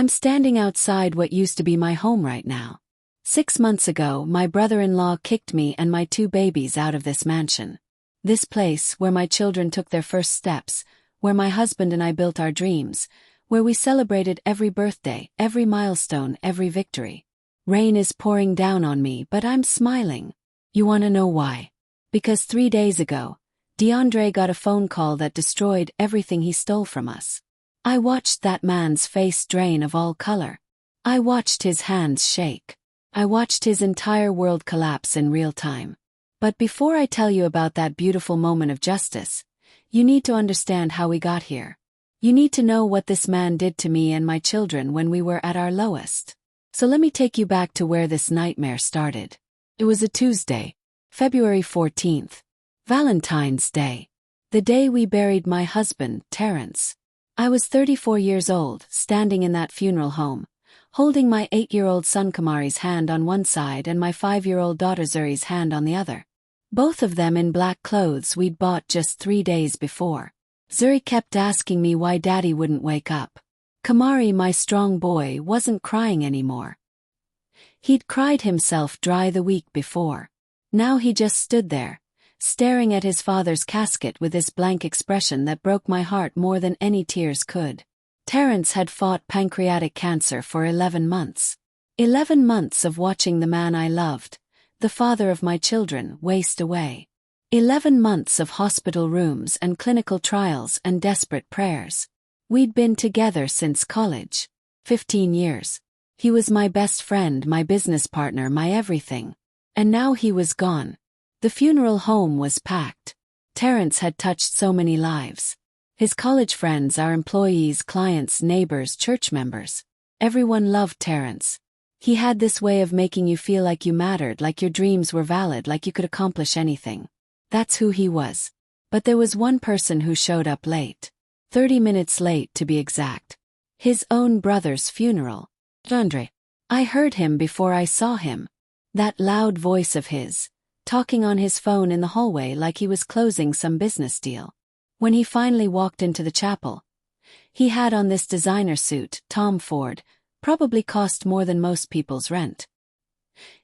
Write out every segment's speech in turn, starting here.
I'm standing outside what used to be my home right now. 6 months ago, my brother-in-law kicked me and my 2 babies out of this mansion. This place, where my children took their first steps, where my husband and I built our dreams, where we celebrated every birthday, every milestone, every victory. Rain is pouring down on me, but I'm smiling. You want to know why? Because 3 days ago, DeAndre got a phone call that destroyed everything he stole from us. I watched that man's face drain of all color. I watched his hands shake. I watched his entire world collapse in real time. But before I tell you about that beautiful moment of justice, you need to understand how we got here. You need to know what this man did to me and my children when we were at our lowest. So let me take you back to where this nightmare started. It was a Tuesday, February 14th, Valentine's Day, the day we buried my husband, Terrence. I was 34 years old, standing in that funeral home, holding my 8-year-old son Kamari's hand on one side and my 5-year-old daughter Zuri's hand on the other. Both of them in black clothes we'd bought just 3 days before. Zuri kept asking me why Daddy wouldn't wake up. Kamari, my strong boy, wasn't crying anymore. He'd cried himself dry the week before. Now he just stood there, staring at his father's casket with this blank expression that broke my heart more than any tears could. Terrence had fought pancreatic cancer for 11 months. 11 months of watching the man I loved, the father of my children, waste away. 11 months of hospital rooms and clinical trials and desperate prayers. We'd been together since college. 15 years. He was my best friend, my business partner, my everything. And now he was gone. The funeral home was packed. Terrence had touched so many lives. His college friends, our employees, clients, neighbors, church members. Everyone loved Terrence. He had this way of making you feel like you mattered, like your dreams were valid, like you could accomplish anything. That's who he was. But there was one person who showed up late. 30 minutes late to be exact. His own brother's funeral. DeAndre. I heard him before I saw him. That loud voice of his, talking on his phone in the hallway like he was closing some business deal. When he finally walked into the chapel, he had on this designer suit, Tom Ford, probably cost more than most people's rent.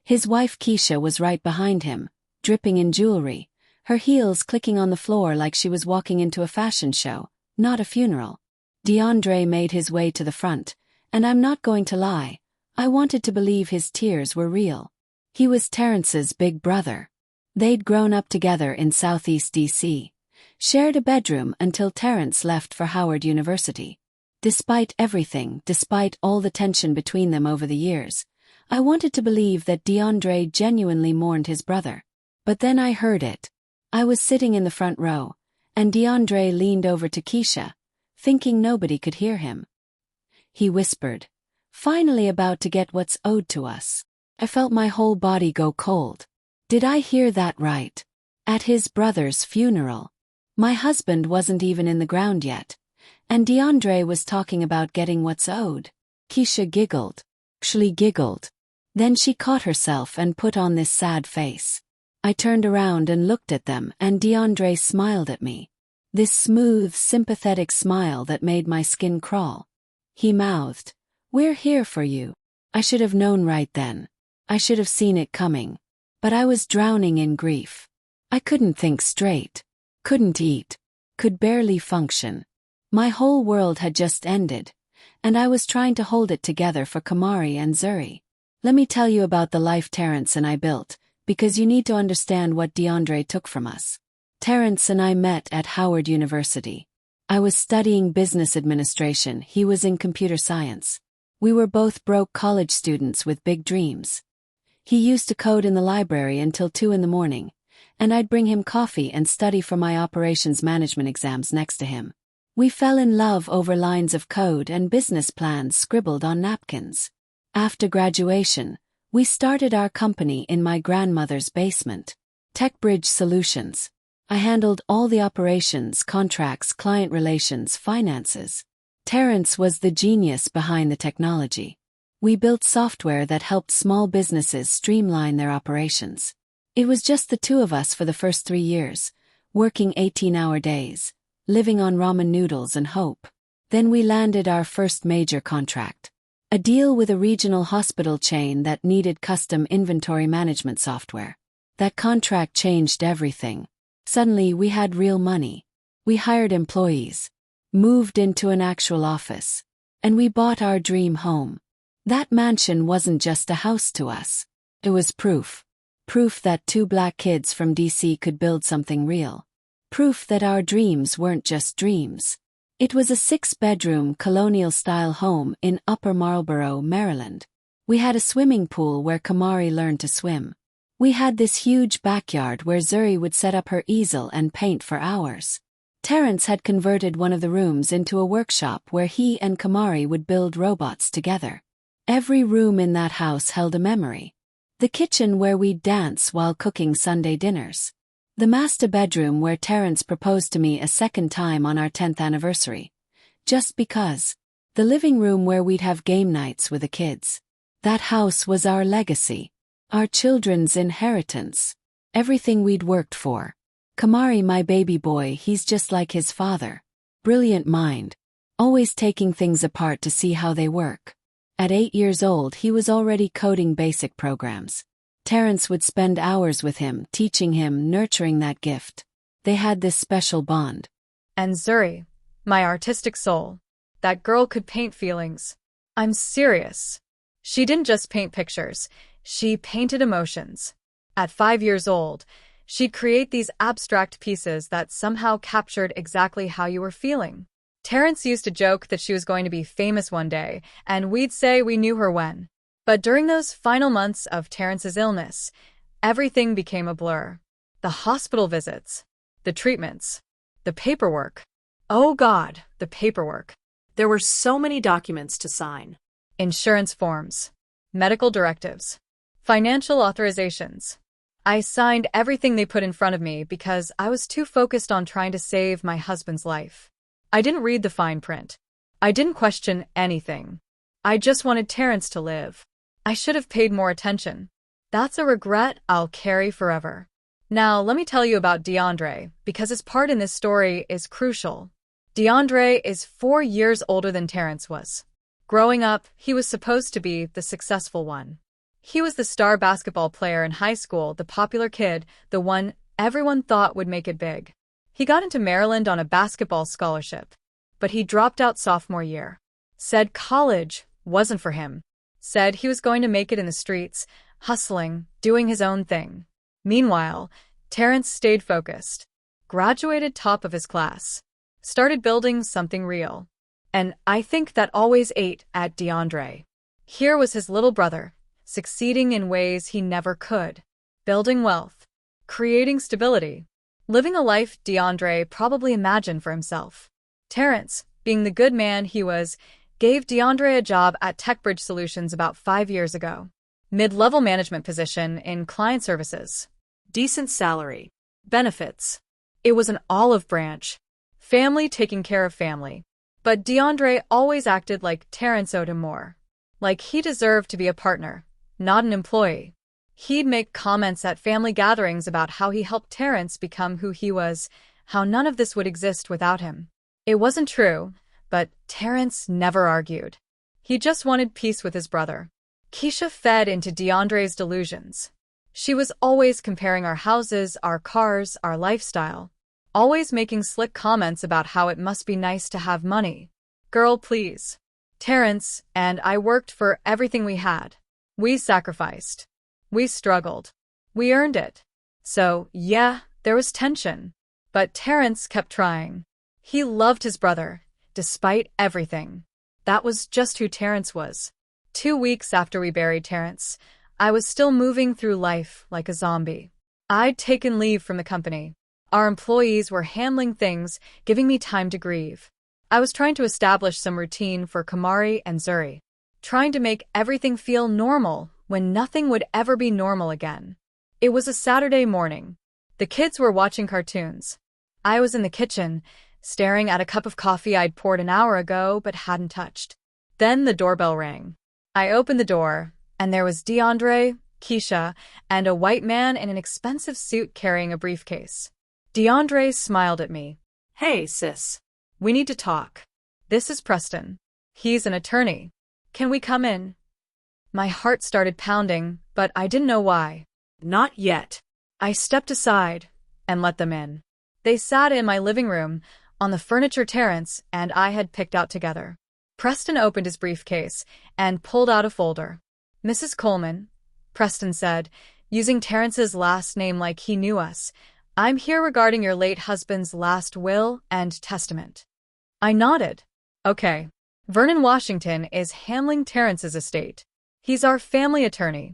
His wife Keisha was right behind him, dripping in jewelry, her heels clicking on the floor like she was walking into a fashion show, not a funeral. DeAndre made his way to the front, and I'm not going to lie, I wanted to believe his tears were real. He was Terrence's big brother. They'd grown up together in Southeast D.C., shared a bedroom until Terrence left for Howard University. Despite everything, despite all the tension between them over the years, I wanted to believe that DeAndre genuinely mourned his brother. But then I heard it. I was sitting in the front row, and DeAndre leaned over to Keisha, thinking nobody could hear him. He whispered, "Finally about to get what's owed to us." I felt my whole body go cold. Did I hear that right? At his brother's funeral. My husband wasn't even in the ground yet, and DeAndre was talking about getting what's owed. Keisha giggled. Actually giggled. Then she caught herself and put on this sad face. I turned around and looked at them, and DeAndre smiled at me. This smooth, sympathetic smile that made my skin crawl. He mouthed, "We're here for you." I should have known right then. I should have seen it coming. But I was drowning in grief. I couldn't think straight. Couldn't eat. Could barely function. My whole world had just ended, and I was trying to hold it together for Kamari and Zuri. Let me tell you about the life Terrence and I built, because you need to understand what DeAndre took from us. Terrence and I met at Howard University. I was studying business administration, he was in computer science. We were both broke college students with big dreams. He used to code in the library until 2 in the morning, and I'd bring him coffee and study for my operations management exams next to him. We fell in love over lines of code and business plans scribbled on napkins. After graduation, we started our company in my grandmother's basement, TechBridge Solutions. I handled all the operations, contracts, client relations, finances. Terrence was the genius behind the technology. We built software that helped small businesses streamline their operations. It was just the two of us for the first 3 years, working 18-hour days, living on ramen noodles and hope. Then we landed our first major contract. A deal with a regional hospital chain that needed custom inventory management software. That contract changed everything. Suddenly we had real money. We hired employees, moved into an actual office, and we bought our dream home. That mansion wasn't just a house to us. It was proof. Proof that two black kids from DC could build something real. Proof that our dreams weren't just dreams. It was a 6-bedroom colonial-style home in Upper Marlboro, Maryland. We had a swimming pool where Kamari learned to swim. We had this huge backyard where Zuri would set up her easel and paint for hours. Terrence had converted one of the rooms into a workshop where he and Kamari would build robots together. Every room in that house held a memory. The kitchen where we'd dance while cooking Sunday dinners. The master bedroom where Terrence proposed to me a second time on our 10th anniversary. Just because. The living room where we'd have game nights with the kids. That house was our legacy. Our children's inheritance. Everything we'd worked for. Kamari, my baby boy, he's just like his father. Brilliant mind. Always taking things apart to see how they work. At 8 years old he was already coding basic programs. Terrence would spend hours with him, teaching him, nurturing that gift. They had this special bond. And Zuri, my artistic soul. That girl could paint feelings. I'm serious. She didn't just paint pictures, she painted emotions. At 5 years old, she'd create these abstract pieces that somehow captured exactly how you were feeling. Terrence used to joke that she was going to be famous one day, and we'd say we knew her when. But during those final months of Terrence's illness, everything became a blur. The hospital visits, the treatments, the paperwork. Oh God, the paperwork. There were so many documents to sign. Insurance forms, medical directives, financial authorizations. I signed everything they put in front of me because I was too focused on trying to save my husband's life. I didn't read the fine print. I didn't question anything. I just wanted Terrence to live. I should have paid more attention. That's a regret I'll carry forever. Now, let me tell you about DeAndre, because his part in this story is crucial. DeAndre is 4 years older than Terrence was. Growing up, he was supposed to be the successful one. He was the star basketball player in high school, the popular kid, the one everyone thought would make it big. He got into Maryland on a basketball scholarship, but he dropped out sophomore year. Said college wasn't for him. Said he was going to make it in the streets, hustling, doing his own thing. Meanwhile, Terrence stayed focused. Graduated top of his class. Started building something real. And I think that always ate at DeAndre. Here was his little brother, succeeding in ways he never could. Building wealth. Creating stability. Living a life DeAndre probably imagined for himself. Terrence, being the good man he was, gave DeAndre a job at TechBridge Solutions about 5 years ago. Mid-level management position in client services. Decent salary. Benefits. It was an olive branch. Family taking care of family. But DeAndre always acted like Terrence owed him more. Like he deserved to be a partner, not an employee. He'd make comments at family gatherings about how he helped Terrence become who he was, how none of this would exist without him. It wasn't true, but Terrence never argued. He just wanted peace with his brother. Keisha fed into DeAndre's delusions. She was always comparing our houses, our cars, our lifestyle. Always making slick comments about how it must be nice to have money. Girl, please. Terrence and I worked for everything we had. We sacrificed. We struggled. We earned it. So, yeah, there was tension. But Terrence kept trying. He loved his brother, despite everything. That was just who Terrence was. 2 weeks after we buried Terrence, I was still moving through life like a zombie. I'd taken leave from the company. Our employees were handling things, giving me time to grieve. I was trying to establish some routine for Kamari and Zuri. Trying to make everything feel normal when nothing would ever be normal again. It was a Saturday morning. The kids were watching cartoons. I was in the kitchen, staring at a cup of coffee I'd poured an hour ago but hadn't touched. Then the doorbell rang. I opened the door, and there was DeAndre, Keisha, and a white man in an expensive suit carrying a briefcase. DeAndre smiled at me. Hey, sis. We need to talk. This is Preston. He's an attorney. Can we come in? My heart started pounding, but I didn't know why. Not yet. I stepped aside and let them in. They sat in my living room, on the furniture Terrence and I had picked out together. Preston opened his briefcase and pulled out a folder. "Mrs. Coleman," Preston said, using Terrence's last name like he knew us, "I'm here regarding your late husband's last will and testament." I nodded. "Okay. Vernon Washington is handling Terrence's estate. He's our family attorney."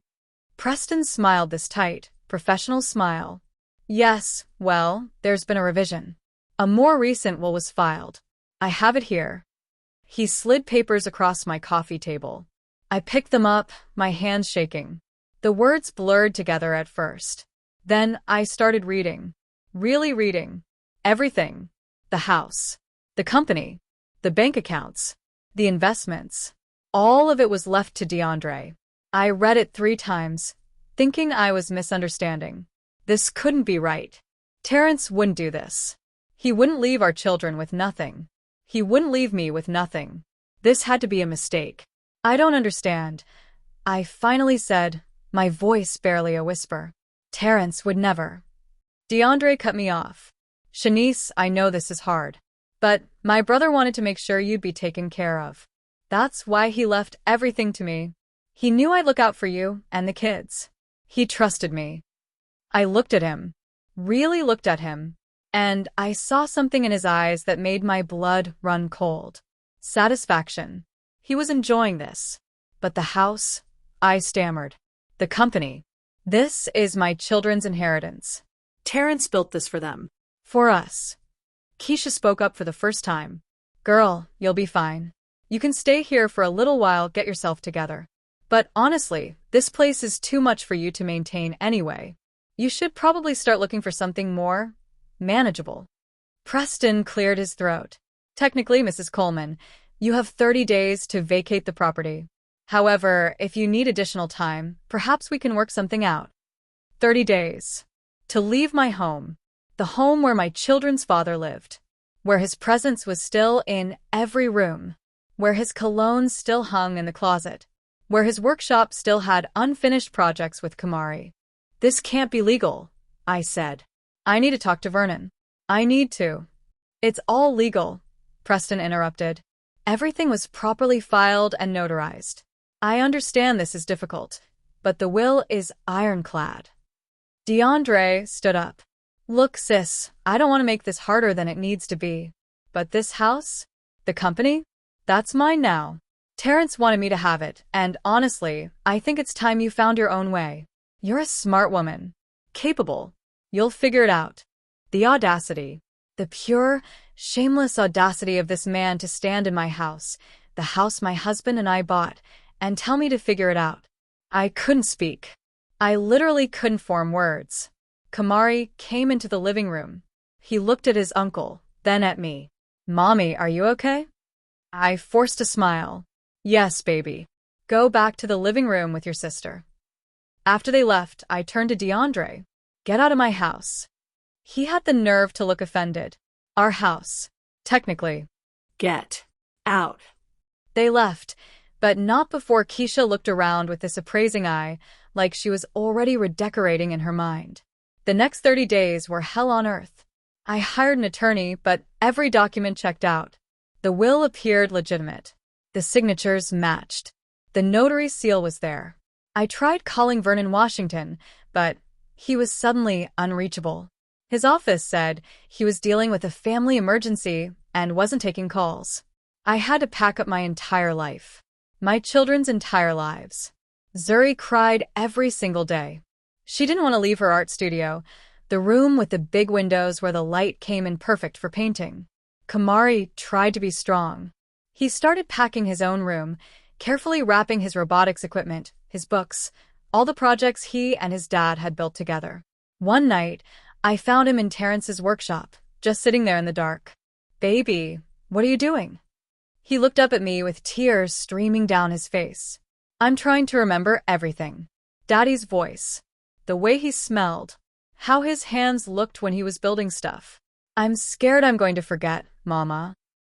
Preston smiled this tight, professional smile. "Yes, well, there's been a revision. A more recent will was filed. I have it here." He slid papers across my coffee table. I picked them up, my hands shaking. The words blurred together at first. Then I started reading. Really reading. Everything. The house. The company. The bank accounts. The investments. All of it was left to DeAndre. I read it 3 times, thinking I was misunderstanding. This couldn't be right. Terrence wouldn't do this. He wouldn't leave our children with nothing. He wouldn't leave me with nothing. This had to be a mistake. "I don't understand," I finally said, my voice barely a whisper. "Terrence would never." DeAndre cut me off. "Shanice, I know this is hard. But my brother wanted to make sure you'd be taken care of. That's why he left everything to me. He knew I'd look out for you and the kids. He trusted me." I looked at him. Really looked at him. And I saw something in his eyes that made my blood run cold. Satisfaction. He was enjoying this. "But the house," I stammered. "The company. This is my children's inheritance." Terrence built this for them. "For us." Keisha spoke up for the first time. "Girl, you'll be fine. You can stay here for a little while, get yourself together. But honestly, this place is too much for you to maintain anyway. You should probably start looking for something more manageable." Preston cleared his throat. "Technically, Mrs. Coleman, you have 30 days to vacate the property. However, if you need additional time, perhaps we can work something out." 30 days. To leave my home. The home where my children's father lived. Where his presence was still in every room. Where his cologne still hung in the closet. Where his workshop still had unfinished projects with Kamari. "This can't be legal," I said. "I need to talk to Vernon." "I need to." "It's all legal," Preston interrupted. "Everything was properly filed and notarized. I understand this is difficult, but the will is ironclad." DeAndre stood up. "Look, sis, I don't want to make this harder than it needs to be. But this house? The company? That's mine now. Terrence wanted me to have it, and honestly, I think it's time you found your own way. You're a smart woman. Capable. You'll figure it out." The audacity. The pure, shameless audacity of this man to stand in my house, the house my husband and I bought, and tell me to figure it out. I couldn't speak. I literally couldn't form words. Kamari came into the living room. He looked at his uncle, then at me. "Mommy, are you okay?" I forced a smile. "Yes, baby. Go back to the living room with your sister." After they left, I turned to DeAndre. "Get out of my house." He had the nerve to look offended. "Our house. Technically." Get out. They left, but not before Keisha looked around with this appraising eye, like she was already redecorating in her mind. The next 30 days were hell on earth. I hired an attorney, but every document checked out. The will appeared legitimate. The signatures matched. The notary seal was there. I tried calling Vernon Washington, but he was suddenly unreachable. His office said he was dealing with a family emergency and wasn't taking calls. I had to pack up my entire life. My children's entire lives. Zuri cried every single day. She didn't want to leave her art studio, the room with the big windows where the light came in perfect for painting. Kamari tried to be strong. He started packing his own room, carefully wrapping his robotics equipment, his books, all the projects he and his dad had built together. One night, I found him in Terrence's workshop, just sitting there in the dark. "Baby, what are you doing?" He looked up at me with tears streaming down his face. "I'm trying to remember everything." Daddy's voice. The way he smelled. How his hands looked when he was building stuff. "I'm scared I'm going to forget, Mama."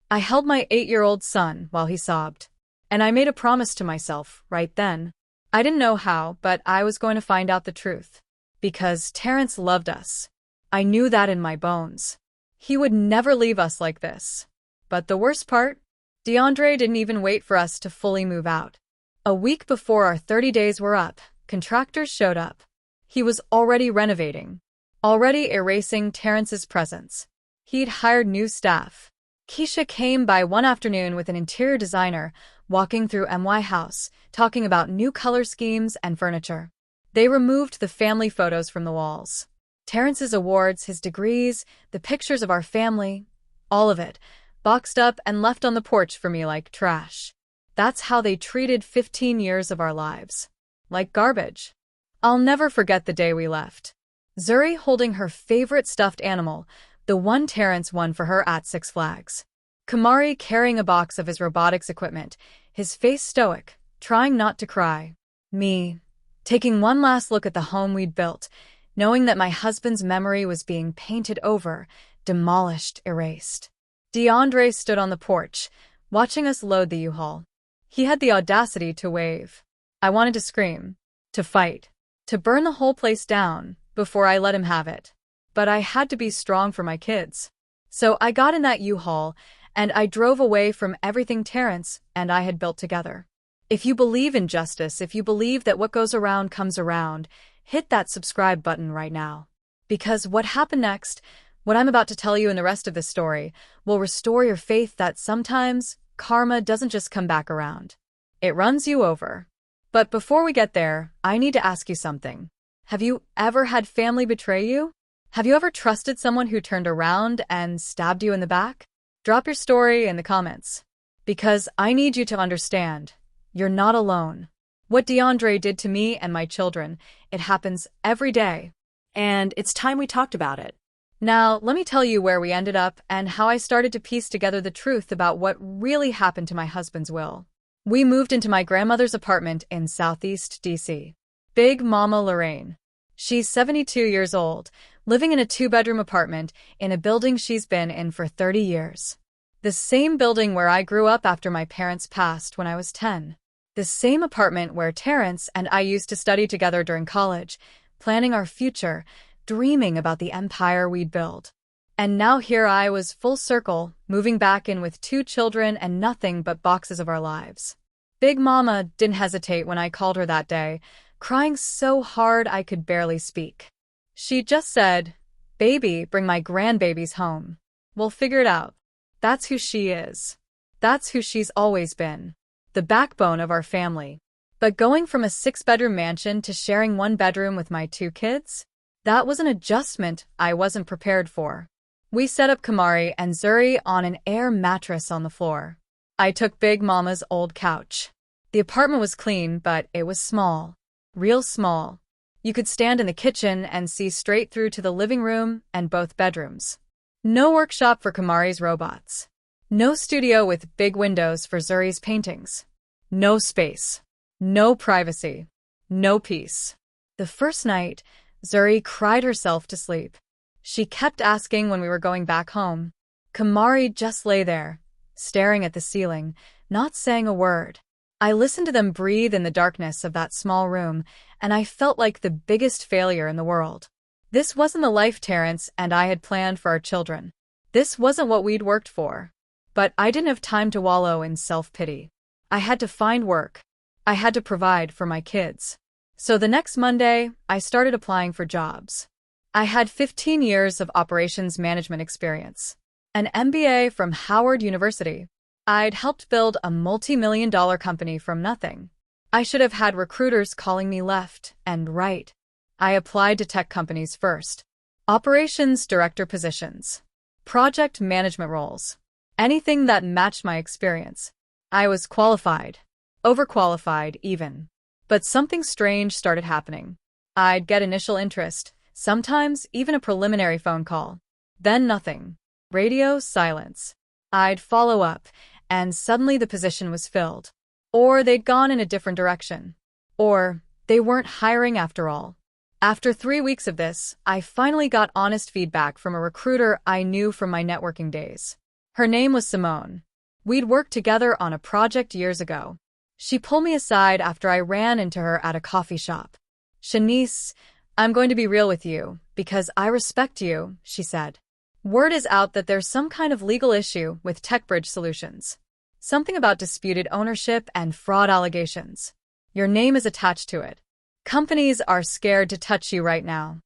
I held my 8-year-old son while he sobbed. And I made a promise to myself right then. I didn't know how, but I was going to find out the truth. Because Terrence loved us. I knew that in my bones. He would never leave us like this. But the worst part? DeAndre didn't even wait for us to fully move out. A week before our 30 days were up, contractors showed up. He was already renovating. Already erasing Terrence's presence. He'd hired new staff. Keisha came by one afternoon with an interior designer, walking through MY House, talking about new color schemes and furniture. They removed the family photos from the walls. Terrence's awards, his degrees, the pictures of our family, all of it, boxed up and left on the porch for me like trash. That's how they treated 15 years of our lives. Like garbage. I'll never forget the day we left. Zuri holding her favorite stuffed animal, the one Terrence won for her at Six Flags. Kamari carrying a box of his robotics equipment, his face stoic, trying not to cry. Me, taking one last look at the home we'd built, knowing that my husband's memory was being painted over, demolished, erased. DeAndre stood on the porch, watching us load the U-Haul. He had the audacity to wave. I wanted to scream, to fight, to burn the whole place down before I let him have it. But I had to be strong for my kids. So I got in that U-Haul, and I drove away from everything Terrence and I had built together. If you believe in justice, if you believe that what goes around comes around, hit that subscribe button right now. Because what happened next, what I'm about to tell you in the rest of this story, will restore your faith that sometimes karma doesn't just come back around. It runs you over. But before we get there, I need to ask you something. Have you ever had family betray you? Have you ever trusted someone who turned around and stabbed you in the back? Drop your story in the comments. Because I need you to understand, you're not alone. What DeAndre did to me and my children, it happens every day. And it's time we talked about it. Now, let me tell you where we ended up and how I started to piece together the truth about what really happened to my husband's will. We moved into my grandmother's apartment in Southeast DC. Big Mama Lorraine. She's 72 years old, living in a 2-bedroom apartment in a building she's been in for 30 years. The same building where I grew up after my parents passed when I was 10. The same apartment where Terrence and I used to study together during college, planning our future, dreaming about the empire we'd build. And now here I was full circle, moving back in with 2 children and nothing but boxes of our lives. Big Mama didn't hesitate when I called her that day, crying so hard I could barely speak. She just said, "Baby, bring my grandbabies home. We'll figure it out." That's who she is. That's who she's always been. The backbone of our family. But going from a 6-bedroom mansion to sharing 1 bedroom with my 2 kids? That was an adjustment I wasn't prepared for. We set up Kamari and Zuri on an air mattress on the floor. I took Big Mama's old couch. The apartment was clean, but it was small. Real small. You could stand in the kitchen and see straight through to the living room and both bedrooms. No workshop for Kamari's robots. No studio with big windows for Zuri's paintings. No space. No privacy. No peace. The first night, Zuri cried herself to sleep. She kept asking when we were going back home. Kamari just lay there, staring at the ceiling, not saying a word. I listened to them breathe in the darkness of that small room, and I felt like the biggest failure in the world. This wasn't the life Terrence and I had planned for our children. This wasn't what we'd worked for. But I didn't have time to wallow in self-pity. I had to find work. I had to provide for my kids. So the next Monday, I started applying for jobs. I had 15 years of operations management experience. An MBA from Howard University. I'd helped build a multi-million-dollar company from nothing. I should have had recruiters calling me left and right. I applied to tech companies first. Operations director positions. Project management roles. Anything that matched my experience. I was qualified. Overqualified, even. But something strange started happening. I'd get initial interest, sometimes even a preliminary phone call. Then nothing. Radio silence. I'd follow up, and suddenly the position was filled. Or they'd gone in a different direction. Or they weren't hiring after all. After 3 weeks of this, I finally got honest feedback from a recruiter I knew from my networking days. Her name was Simone. We'd worked together on a project years ago. She pulled me aside after I ran into her at a coffee shop. "Shanice, I'm going to be real with you, because I respect you," she said. "Word is out that there's some kind of legal issue with TechBridge Solutions. Something about disputed ownership and fraud allegations. Your name is attached to it. Companies are scared to touch you right now."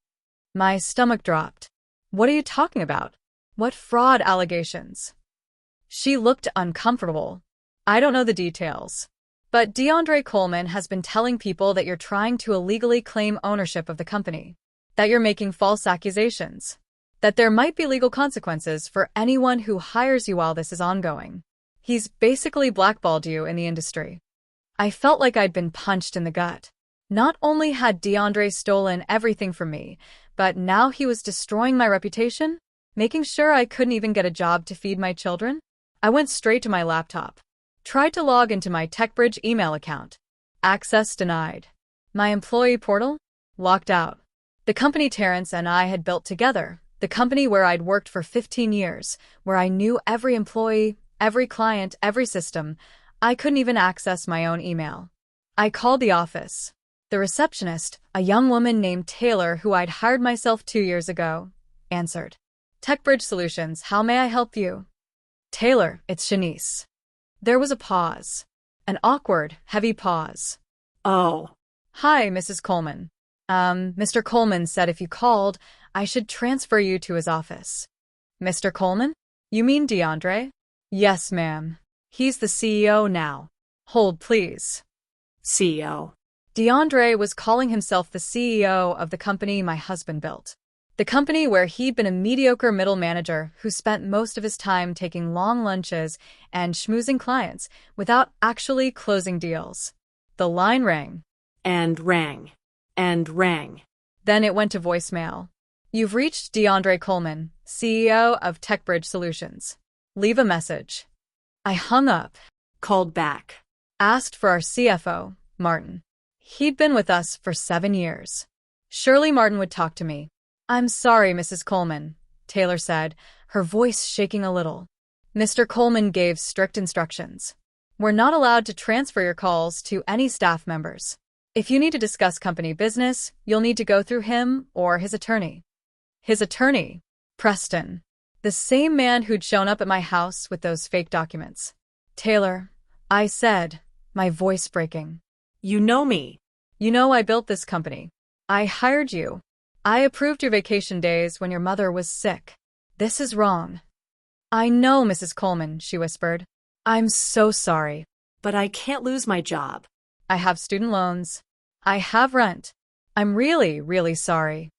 My stomach dropped. "What are you talking about? What fraud allegations?" She looked uncomfortable. "I don't know the details. But DeAndre Coleman has been telling people that you're trying to illegally claim ownership of the company, that you're making false accusations, that there might be legal consequences for anyone who hires you while this is ongoing. He's basically blackballed you in the industry." I felt like I'd been punched in the gut. Not only had DeAndre stolen everything from me, but now he was destroying my reputation, making sure I couldn't even get a job to feed my children. I went straight to my laptop. Tried to log into my TechBridge email account. Access denied. My employee portal? Locked out. The company Terrence and I had built together, the company where I'd worked for 15 years, where I knew every employee, every client, every system, I couldn't even access my own email. I called the office. The receptionist, a young woman named Taylor who I'd hired myself 2 years ago, answered. "TechBridge Solutions, how may I help you?" "Taylor, it's Shanice." There was a pause. An awkward, heavy pause. Oh. "Hi, Mrs. Coleman. Mr. Coleman said if you called, I should transfer you to his office." "Mr. Coleman? You mean DeAndre?" "Yes, ma'am. He's the CEO now. Hold, please." CEO. DeAndre was calling himself the CEO of the company my husband built. The company where he'd been a mediocre middle manager who spent most of his time taking long lunches and schmoozing clients without actually closing deals. The line rang. And rang. And rang. Then it went to voicemail. "You've reached DeAndre Coleman, CEO of TechBridge Solutions. Leave a message." I hung up. Called back. Asked for our CFO, Martin. He'd been with us for 7 years. Surely Martin would talk to me. "I'm sorry, Mrs. Coleman," Taylor said, her voice shaking a little. "Mr. Coleman gave strict instructions. We're not allowed to transfer your calls to any staff members. If you need to discuss company business, you'll need to go through him or his attorney." His attorney? Preston. The same man who'd shown up at my house with those fake documents. "Taylor," I said, my voice breaking. "You know me." "You know I built this company. I hired you. I approved your vacation days when your mother was sick. This is wrong." "I know, Mrs. Coleman," she whispered. "I'm so sorry." "But I can't lose my job." "I have student loans. I have rent. I'm really, really sorry."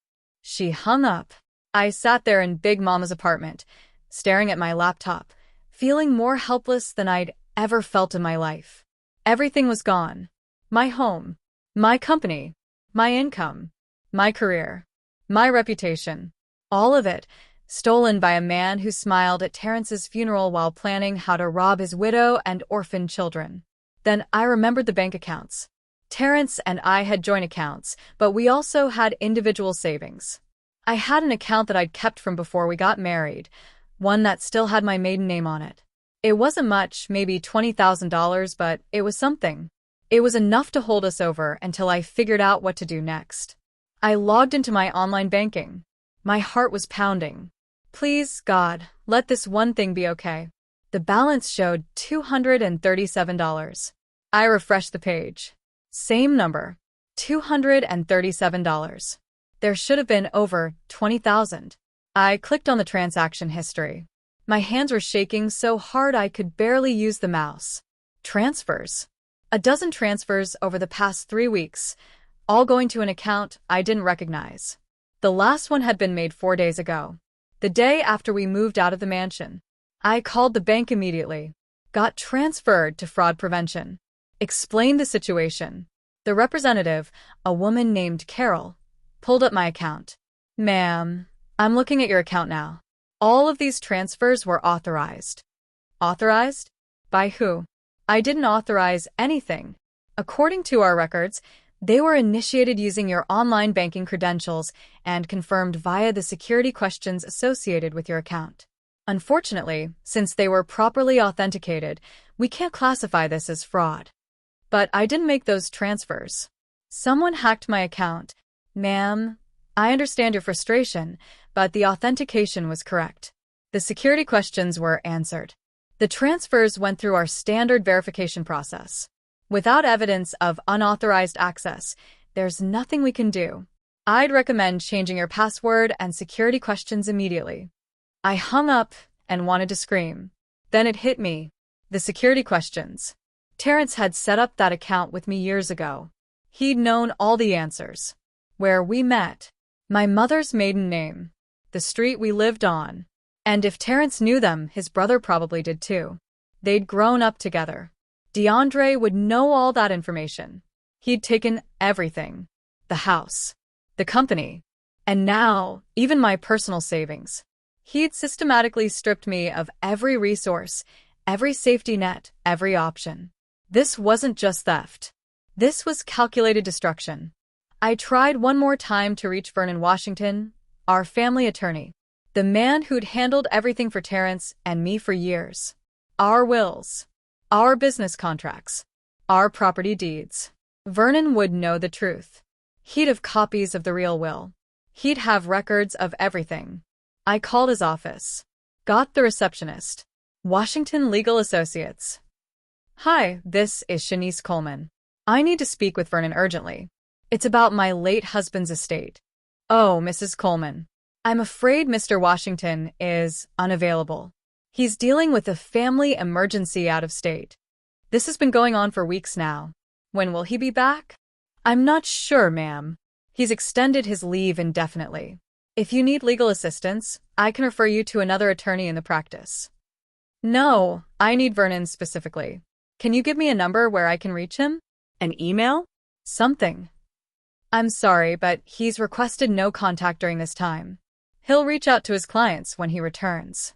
She hung up. I sat there in Big Mama's apartment, staring at my laptop, feeling more helpless than I'd ever felt in my life. Everything was gone. My home, my company, my income, my career, my reputation. All of it, stolen by a man who smiled at Terrence's funeral while planning how to rob his widow and orphan children. Then I remembered the bank accounts. Terrence and I had joint accounts, but we also had individual savings. I had an account that I'd kept from before we got married, one that still had my maiden name on it. It wasn't much, maybe $20,000, but it was something. It was enough to hold us over until I figured out what to do next. I logged into my online banking. My heart was pounding. Please, God, let this one thing be okay. The balance showed $237. I refreshed the page. Same number. $237. There should have been over 20,000. I clicked on the transaction history. My hands were shaking so hard I could barely use the mouse. Transfers. 12 transfers over the past 3 weeks, all going to an account I didn't recognize. The last one had been made 4 days ago, the day after we moved out of the mansion. I called the bank immediately, got transferred to fraud prevention, explained the situation. The representative, a woman named Carol, pulled up my account. "Ma'am, I'm looking at your account now. All of these transfers were authorized." Authorized? By who? I didn't authorize anything. According to our records, they were initiated using your online banking credentials and confirmed via the security questions associated with your account. Unfortunately, since they were properly authenticated, we can't classify this as fraud. But I didn't make those transfers. Someone hacked my account. Ma'am, I understand your frustration, but the authentication was correct. The security questions were answered. The transfers went through our standard verification process. Without evidence of unauthorized access, there's nothing we can do. I'd recommend changing your password and security questions immediately. I hung up and wanted to scream. Then it hit me. The security questions. Terrence had set up that account with me years ago. He'd known all the answers. Where we met. My mother's maiden name. The street we lived on. And if Terrence knew them, his brother probably did too. They'd grown up together. DeAndre would know all that information. He'd taken everything. The house. The company. And now, even my personal savings. He'd systematically stripped me of every resource, every safety net, every option. This wasn't just theft. This was calculated destruction. I tried one more time to reach Vernon Washington, our family attorney. The man who'd handled everything for Terrence and me for years. Our wills. Our business contracts. Our property deeds. Vernon would know the truth. He'd have copies of the real will. He'd have records of everything. I called his office. Got the receptionist. Washington Legal Associates. Hi, this is Shanice Coleman. I need to speak with Vernon urgently. It's about my late husband's estate. Oh, Mrs. Coleman. I'm afraid Mr. Washington is unavailable. He's dealing with a family emergency out of state. This has been going on for weeks now. When will he be back? I'm not sure, ma'am. He's extended his leave indefinitely. If you need legal assistance, I can refer you to another attorney in the practice. No, I need Vernon specifically. Can you give me a number where I can reach him? An email? Something. I'm sorry, but he's requested no contact during this time. He'll reach out to his clients when he returns.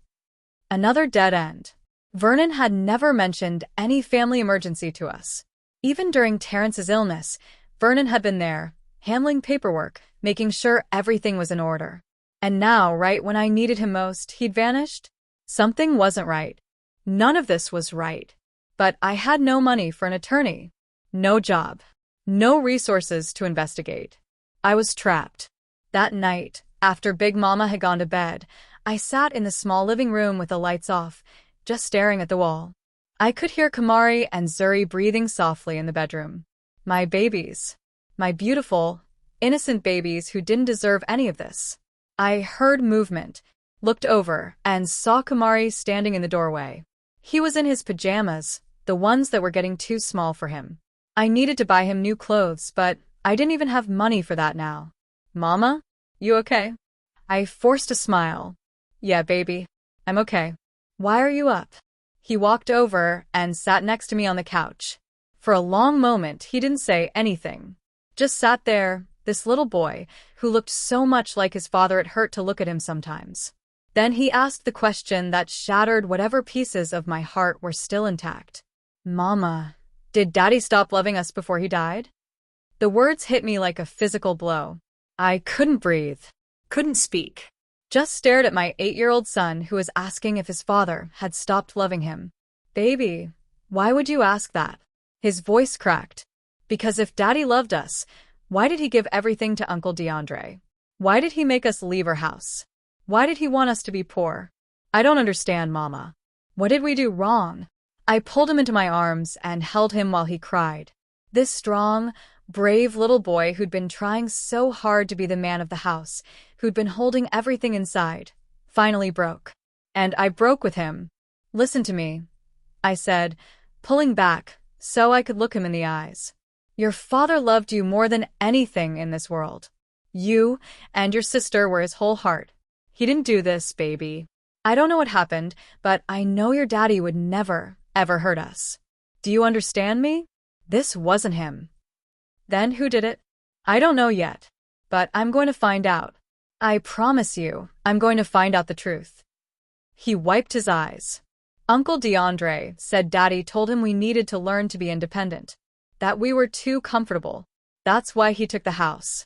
Another dead end. Vernon had never mentioned any family emergency to us. Even during Terrence's illness, Vernon had been there, handling paperwork, making sure everything was in order. And now, right when I needed him most, he'd vanished? Something wasn't right. None of this was right. But I had no money for an attorney. No job. No resources to investigate. I was trapped. That night, after Big Mama had gone to bed, I sat in the small living room with the lights off, just staring at the wall. I could hear Kamari and Zuri breathing softly in the bedroom. My babies. My beautiful, innocent babies who didn't deserve any of this. I heard movement, looked over, and saw Kamari standing in the doorway. He was in his pajamas, the ones that were getting too small for him. I needed to buy him new clothes, but I didn't even have money for that now. Mama? You okay? I forced a smile. Yeah, baby. I'm okay. Why are you up? He walked over and sat next to me on the couch. For a long moment, he didn't say anything. Just sat there, this little boy, who looked so much like his father it hurt to look at him sometimes. Then he asked the question that shattered whatever pieces of my heart were still intact. Mama, did Daddy stop loving us before he died? The words hit me like a physical blow. I couldn't breathe. Couldn't speak. Just stared at my 8-year-old son who was asking if his father had stopped loving him. Baby, why would you ask that? His voice cracked. Because if Daddy loved us, why did he give everything to Uncle DeAndre? Why did he make us leave our house? Why did he want us to be poor? I don't understand, Mama. What did we do wrong? I pulled him into my arms and held him while he cried. This strong, brave little boy who'd been trying so hard to be the man of the house, who'd been holding everything inside, finally broke. And I broke with him. Listen to me, I said, pulling back so I could look him in the eyes. Your father loved you more than anything in this world. You and your sister were his whole heart. He didn't do this, baby. I don't know what happened, but I know your daddy would never, ever hurt us. Do you understand me? This wasn't him. Then who did it? I don't know yet, but I'm going to find out. I promise you, I'm going to find out the truth. He wiped his eyes. Uncle DeAndre said Daddy told him we needed to learn to be independent, that we were too comfortable. That's why he took the house.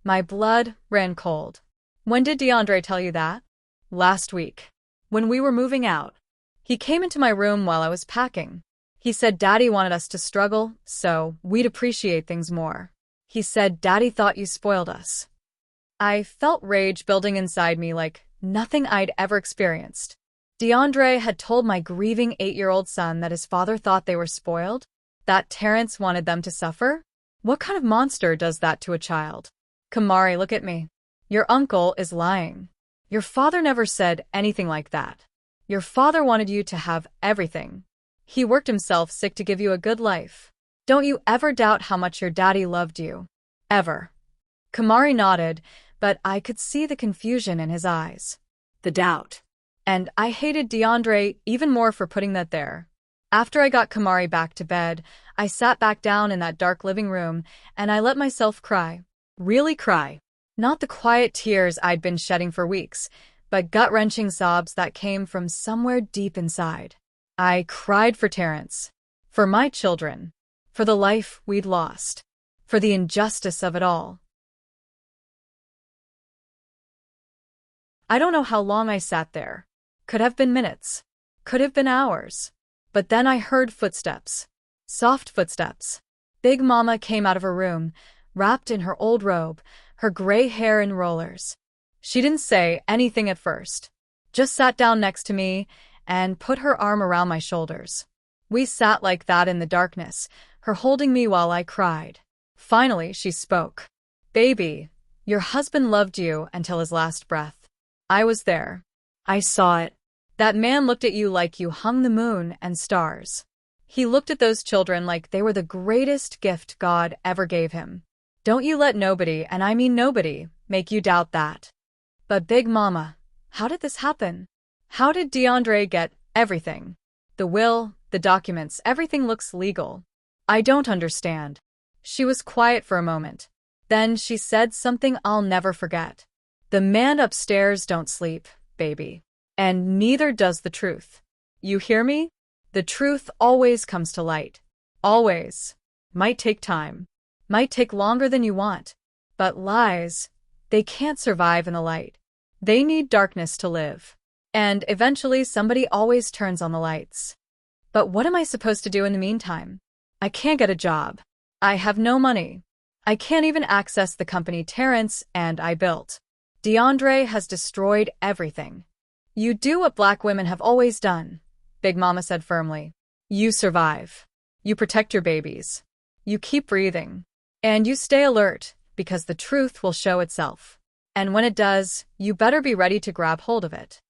My blood ran cold. When did DeAndre tell you that? Last week. When we were moving out. He came into my room while I was packing. He said Daddy wanted us to struggle, so we'd appreciate things more. He said Daddy thought you spoiled us. I felt rage building inside me like nothing I'd ever experienced. DeAndre had told my grieving 8-year-old son that his father thought they were spoiled? That Terrence wanted them to suffer? What kind of monster does that to a child? Kamari, look at me. Your uncle is lying. Your father never said anything like that. Your father wanted you to have everything. He worked himself sick to give you a good life. Don't you ever doubt how much your daddy loved you. Ever. Kamari nodded, but I could see the confusion in his eyes. The doubt. And I hated DeAndre even more for putting that there. After I got Kamari back to bed, I sat back down in that dark living room and I let myself cry. Really cry. Not the quiet tears I'd been shedding for weeks, but gut-wrenching sobs that came from somewhere deep inside. I cried for Terrence, for my children, for the life we'd lost, for the injustice of it all. I don't know how long I sat there. Could have been minutes. Could have been hours. But then I heard footsteps. Soft footsteps. Big Mama came out of her room, wrapped in her old robe, her gray hair in rollers. She didn't say anything at first. Just sat down next to me and put her arm around my shoulders. We sat like that in the darkness, her holding me while I cried. Finally, she spoke. Baby, your husband loved you until his last breath. I was there. I saw it. That man looked at you like you hung the moon and stars. He looked at those children like they were the greatest gift God ever gave him. Don't you let nobody, and I mean nobody, make you doubt that. But Big Mama, how did this happen? How did DeAndre get everything? The will, the documents, everything looks legal. I don't understand. She was quiet for a moment. Then she said something I'll never forget. The man upstairs don't sleep, baby. And neither does the truth. You hear me? The truth always comes to light. Always. Might take time. Might take longer than you want. But lies, they can't survive in the light. They need darkness to live. And eventually somebody always turns on the lights. But what am I supposed to do in the meantime? I can't get a job. I have no money. I can't even access the company Terrence and I built. DeAndre has destroyed everything. You do what black women have always done, Big Mama said firmly. You survive. You protect your babies. You keep breathing. And you stay alert, because the truth will show itself. And when it does, you better be ready to grab hold of it.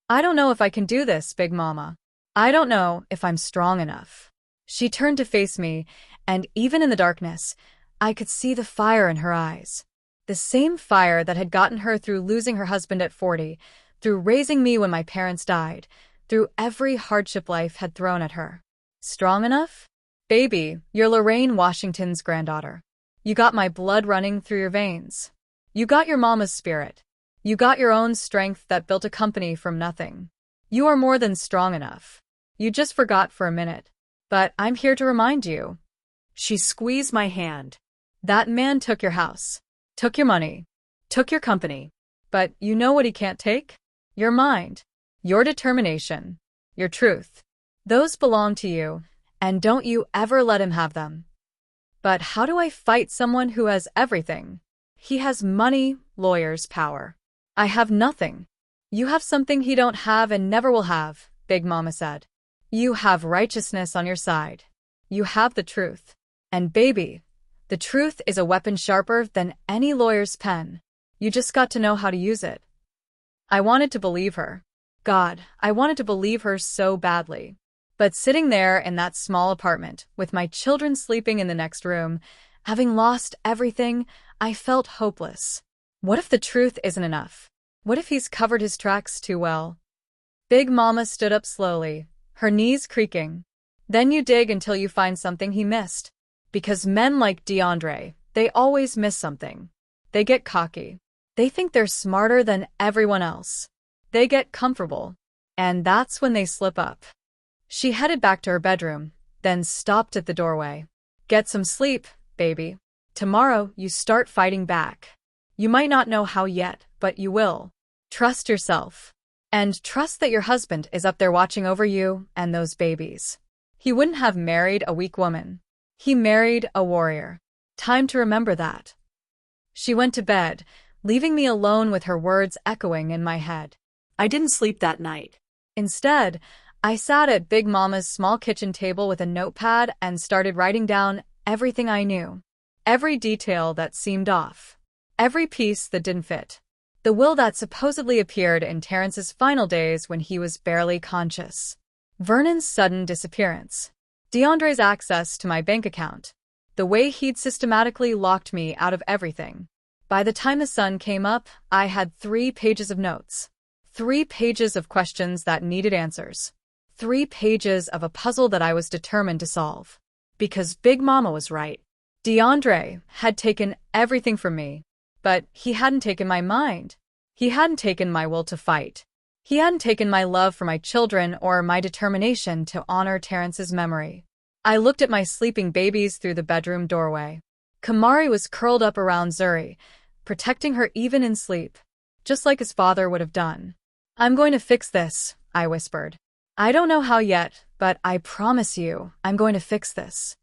I don't know if I can do this, Big Mama. I don't know if I'm strong enough. She turned to face me, and even in the darkness, I could see the fire in her eyes. The same fire that had gotten her through losing her husband at 40, through raising me when my parents died, through every hardship life had thrown at her. Strong enough? Baby, you're Lorraine Washington's granddaughter. You got my blood running through your veins. You got your mama's spirit. You got your own strength that built a company from nothing. You are more than strong enough. You just forgot for a minute. But I'm here to remind you. She squeezed my hand. That man took your house, took your money, took your company. But you know what he can't take? Your mind, your determination, your truth. Those belong to you, and don't you ever let him have them. But how do I fight someone who has everything? He has money, lawyers, power. I have nothing. You have something he don't have and never will have, Big Mama said. You have righteousness on your side. You have the truth. And baby, the truth is a weapon sharper than any lawyer's pen. You just got to know how to use it. I wanted to believe her. God, I wanted to believe her so badly. But sitting there in that small apartment, with my children sleeping in the next room, having lost everything, I felt hopeless. What if the truth isn't enough? What if he's covered his tracks too well? Big Mama stood up slowly, her knees creaking. Then you dig until you find something he missed. Because men like DeAndre, they always miss something. They get cocky. They think they're smarter than everyone else. They get comfortable. And that's when they slip up. She headed back to her bedroom, then stopped at the doorway. Get some sleep, baby. Tomorrow you start fighting back. You might not know how yet, but you will. Trust yourself. And trust that your husband is up there watching over you and those babies. He wouldn't have married a weak woman. He married a warrior. Time to remember that. She went to bed, leaving me alone with her words echoing in my head. I didn't sleep that night. Instead, I sat at Big Mama's small kitchen table with a notepad and started writing down everything I knew. Every detail that seemed off. Every piece that didn't fit. The will that supposedly appeared in Terrence's final days when he was barely conscious. Vernon's sudden disappearance. DeAndre's access to my bank account. The way he'd systematically locked me out of everything. By the time the sun came up, I had 3 pages of notes. 3 pages of questions that needed answers. 3 pages of a puzzle that I was determined to solve. Because Big Mama was right. DeAndre had taken everything from me. But he hadn't taken my mind. He hadn't taken my will to fight. He hadn't taken my love for my children or my determination to honor Terrence's memory. I looked at my sleeping babies through the bedroom doorway. Kamari was curled up around Zuri, protecting her even in sleep, just like his father would have done. I'm going to fix this, I whispered. I don't know how yet, but I promise you, I'm going to fix this.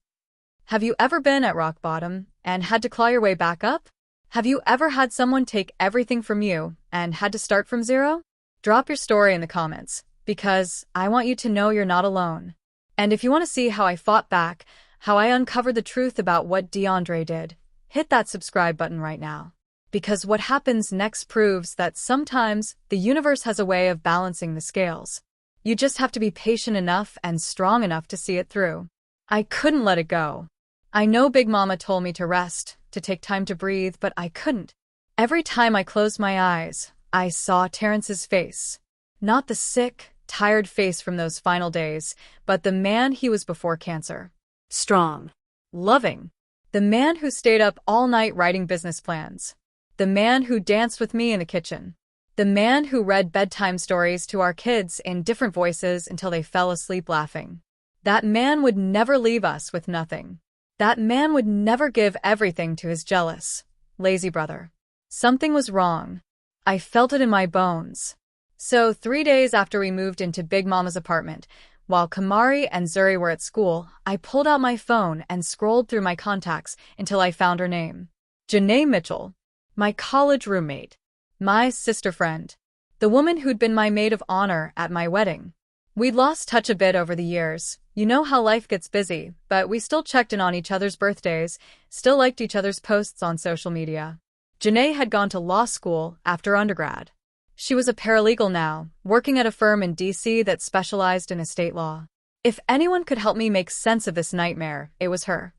Have you ever been at rock bottom and had to claw your way back up? Have you ever had someone take everything from you and had to start from zero? Drop your story in the comments, because I want you to know you're not alone. And if you want to see how I fought back, how I uncovered the truth about what DeAndre did, hit that subscribe button right now. Because what happens next proves that sometimes the universe has a way of balancing the scales. You just have to be patient enough and strong enough to see it through. I couldn't let it go. I know Big Mama told me to rest, to take time to breathe, but I couldn't. Every time I closed my eyes, I saw Terrence's face. Not the sick, tired face from those final days, but the man he was before cancer. Strong. Loving. The man who stayed up all night writing business plans. The man who danced with me in the kitchen. The man who read bedtime stories to our kids in different voices until they fell asleep laughing. That man would never leave us with nothing. That man would never give everything to his jealous, lazy brother. Something was wrong. I felt it in my bones. So 3 days after we moved into Big Mama's apartment, while Kamari and Zuri were at school, I pulled out my phone and scrolled through my contacts until I found her name. Janae Mitchell. My college roommate. My sister friend. The woman who'd been my maid of honor at my wedding. We'd lost touch a bit over the years. You know how life gets busy, but we still checked in on each other's birthdays, still liked each other's posts on social media. Janae had gone to law school after undergrad. She was a paralegal now, working at a firm in DC that specialized in estate law. If anyone could help me make sense of this nightmare, it was her.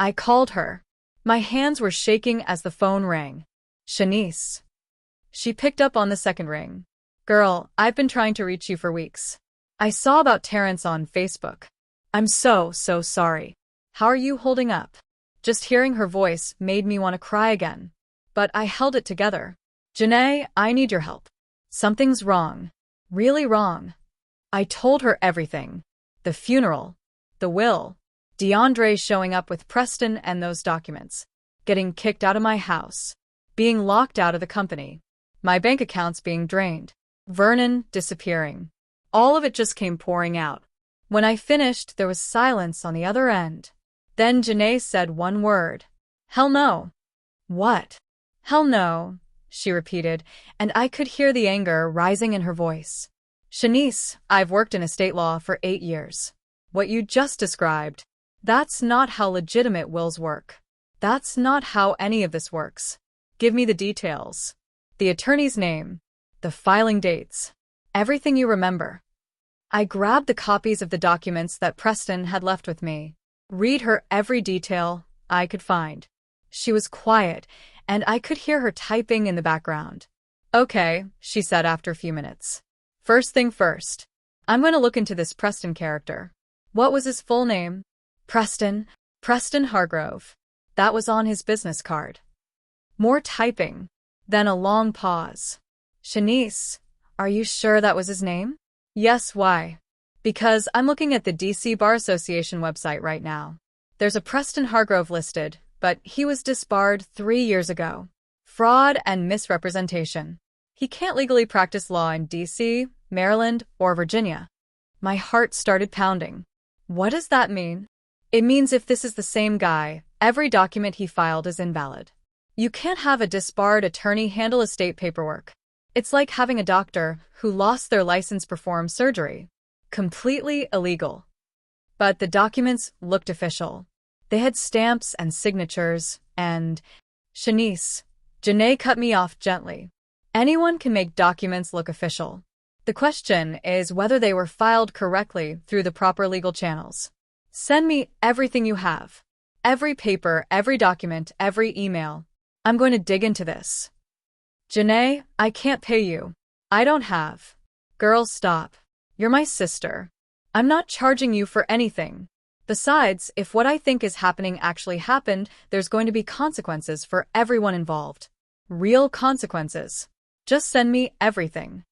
I called her. My hands were shaking as the phone rang. Shanice. She picked up on the second ring. Girl, I've been trying to reach you for weeks. I saw about Terrence on Facebook. I'm so sorry. How are you holding up? Just hearing her voice made me want to cry again. But I held it together. Janae, I need your help. Something's wrong. Really wrong. I told her everything. The funeral. The will. DeAndre showing up with Preston and those documents. Getting kicked out of my house. Being locked out of the company. My bank accounts being drained. Vernon disappearing. All of it just came pouring out. When I finished, there was silence on the other end. Then Janae said one word. Hell no. What? Hell no, she repeated, and I could hear the anger rising in her voice. Shanice, I've worked in estate law for 8 years. What you just described, that's not how legitimate wills work. That's not how any of this works. Give me the details. The attorney's name. The filing dates. Everything you remember. I grabbed the copies of the documents that Preston had left with me. Read her every detail I could find. She was quiet, and I could hear her typing in the background. Okay, she said after a few minutes. First thing first. I'm going to look into this Preston character. What was his full name? Preston Hargrove. That was on his business card. More typing. Then a long pause. Shanice, are you sure that was his name? Yes, why? Because I'm looking at the DC Bar Association website right now. There's a Preston Hargrove listed, but he was disbarred 3 years ago. Fraud and misrepresentation. He can't legally practice law in DC, Maryland, or Virginia. My heart started pounding. What does that mean? It means if this is the same guy, every document he filed is invalid. You can't have a disbarred attorney handle estate paperwork. It's like having a doctor who lost their license perform surgery. Completely illegal. But the documents looked official. They had stamps and signatures, and… Shanice, Janae cut me off gently. Anyone can make documents look official. The question is whether they were filed correctly through the proper legal channels. Send me everything you have. Every paper, every document, every email. I'm going to dig into this. Janae, I can't pay you. I don't have. Girl, stop. You're my sister. I'm not charging you for anything. Besides, if what I think is happening actually happened, there's going to be consequences for everyone involved. Real consequences. Just send me everything.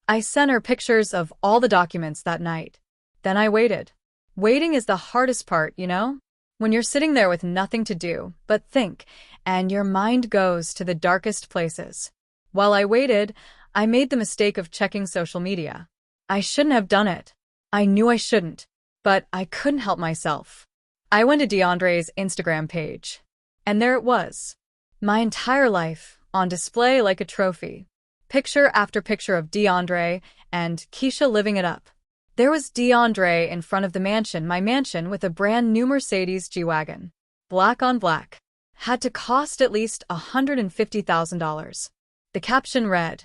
I sent her pictures of all the documents that night. Then I waited. Waiting is the hardest part, you know? When you're sitting there with nothing to do but think, and your mind goes to the darkest places. While I waited, I made the mistake of checking social media. I shouldn't have done it. I knew I shouldn't, but I couldn't help myself. I went to DeAndre's Instagram page, and there it was. My entire life, on display like a trophy. Picture after picture of DeAndre and Keisha living it up. There was DeAndre in front of the mansion, my mansion, with a brand new Mercedes G-Wagon. Black on black. Had to cost at least $150,000. The caption read,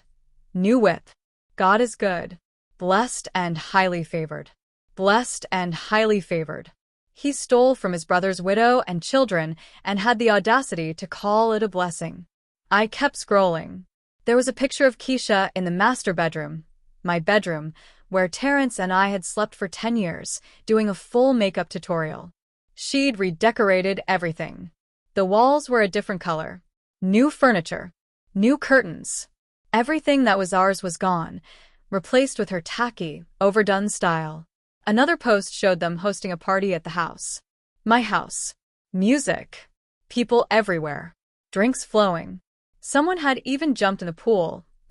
"New whip. God is good. Blessed and highly favored. Blessed and highly favored." He stole from his brother's widow and children and had the audacity to call it a blessing. I kept scrolling. There was a picture of Keisha in the master bedroom, my bedroom, where Terrence and I had slept for 10 years, doing a full makeup tutorial. She'd redecorated everything. The walls were a different color. New furniture. New curtains. Everything that was ours was gone, replaced with her tacky, overdone style. Another post showed them hosting a party at the house. My house. Music. People everywhere. Drinks flowing. Someone had even jumped in the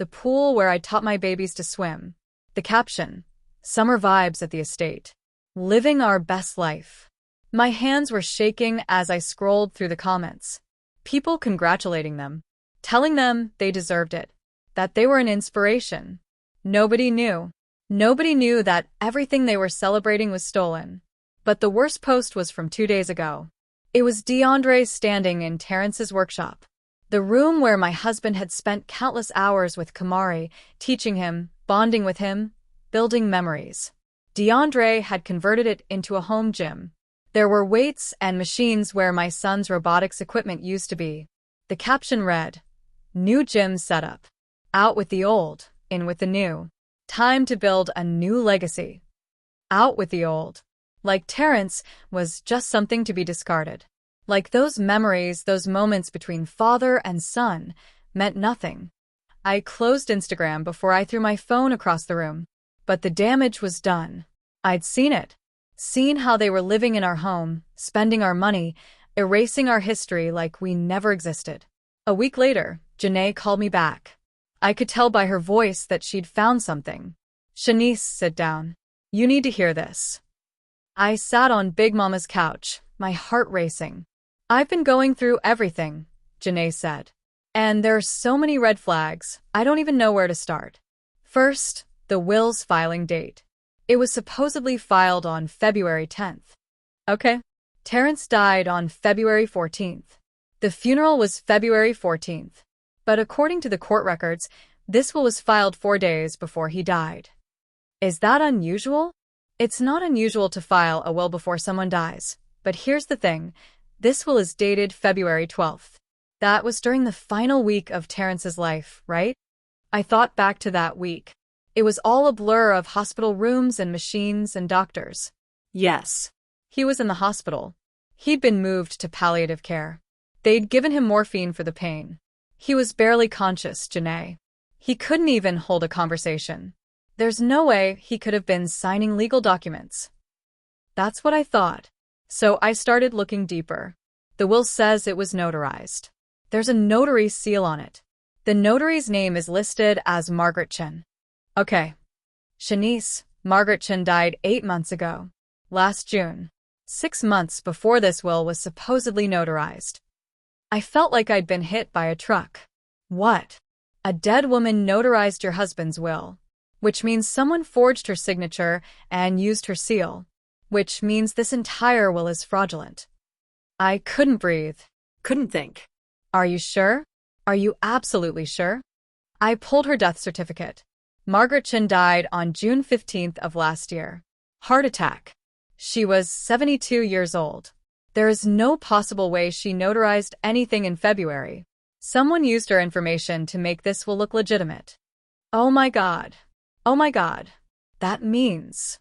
pool where I taught my babies to swim. The caption, "Summer vibes at the estate. Living our best life." My hands were shaking as I scrolled through the comments. People congratulating them, telling them they deserved it, that they were an inspiration. Nobody knew. Nobody knew that everything they were celebrating was stolen. But the worst post was from 2 days ago. It was DeAndre standing in Terrence's workshop. The room where my husband had spent countless hours with Kamari, teaching him, bonding with him, building memories. DeAndre had converted it into a home gym. There were weights and machines where my son's robotics equipment used to be. The caption read, "New gym setup. Out with the old, in with the new. Time to build a new legacy." Out with the old. Like Terrence was just something to be discarded. Like those memories, those moments between father and son, meant nothing. I closed Instagram before I threw my phone across the room. But the damage was done. I'd seen it. Seen how they were living in our home, spending our money, erasing our history like we never existed. A week later, Janae called me back. I could tell by her voice that she'd found something. "Shanice, sit down. You need to hear this." I sat on Big Mama's couch, my heart racing. "I've been going through everything," Janae said. "And there are so many red flags, I don't even know where to start." First, the will's filing date. It was supposedly filed on February 10th. Okay. Terrence died on February 14th. The funeral was February 14th. But according to the court records, this will was filed 4 days before he died. Is that unusual? It's not unusual to file a will before someone dies. But here's the thing. This will is dated February 12th. That was during the final week of Terrence's life, right? I thought back to that week. It was all a blur of hospital rooms and machines and doctors. Yes. He was in the hospital. He'd been moved to palliative care. They'd given him morphine for the pain. He was barely conscious, Janae. He couldn't even hold a conversation. There's no way he could have been signing legal documents. That's what I thought. So I started looking deeper. The will says it was notarized. There's a notary seal on it. The notary's name is listed as Margaret Chen. Okay. Shanice, Margaret Chen died 8 months ago. Last June. 6 months before this will was supposedly notarized. I felt like I'd been hit by a truck. What? A dead woman notarized your husband's will, which means someone forged her signature and used her seal, which means this entire will is fraudulent. I couldn't breathe. Couldn't think. Are you sure? Are you absolutely sure? I pulled her death certificate. Margaret Chin died on June 15th of last year. Heart attack. She was 72 years old. There is no possible way she notarized anything in February. Someone used her information to make this will look legitimate. Oh my God. Oh my God. That means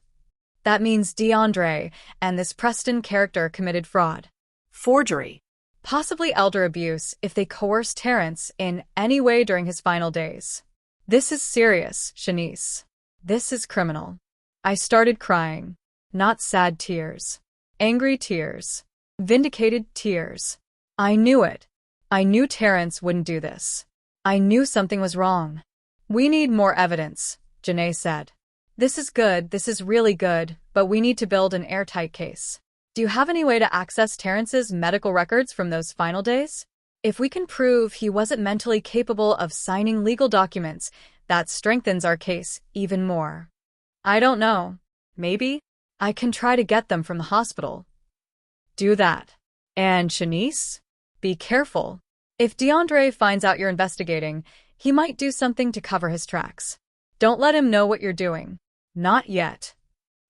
DeAndre and this Preston character committed fraud. Forgery. Possibly elder abuse if they coerced Terrence in any way during his final days. This is serious, Shanice. This is criminal. I started crying. Not sad tears. Angry tears. Vindicated tears. I knew it. I knew Terrence wouldn't do this. I knew something was wrong. We need more evidence, Janae said. This is good, this is really good, but we need to build an airtight case. Do you have any way to access Terrence's medical records from those final days? If we can prove he wasn't mentally capable of signing legal documents, that strengthens our case even more. I don't know. Maybe I can try to get them from the hospital. Do that. And Shanice? Be careful. If DeAndre finds out you're investigating, he might do something to cover his tracks. Don't let him know what you're doing. Not yet.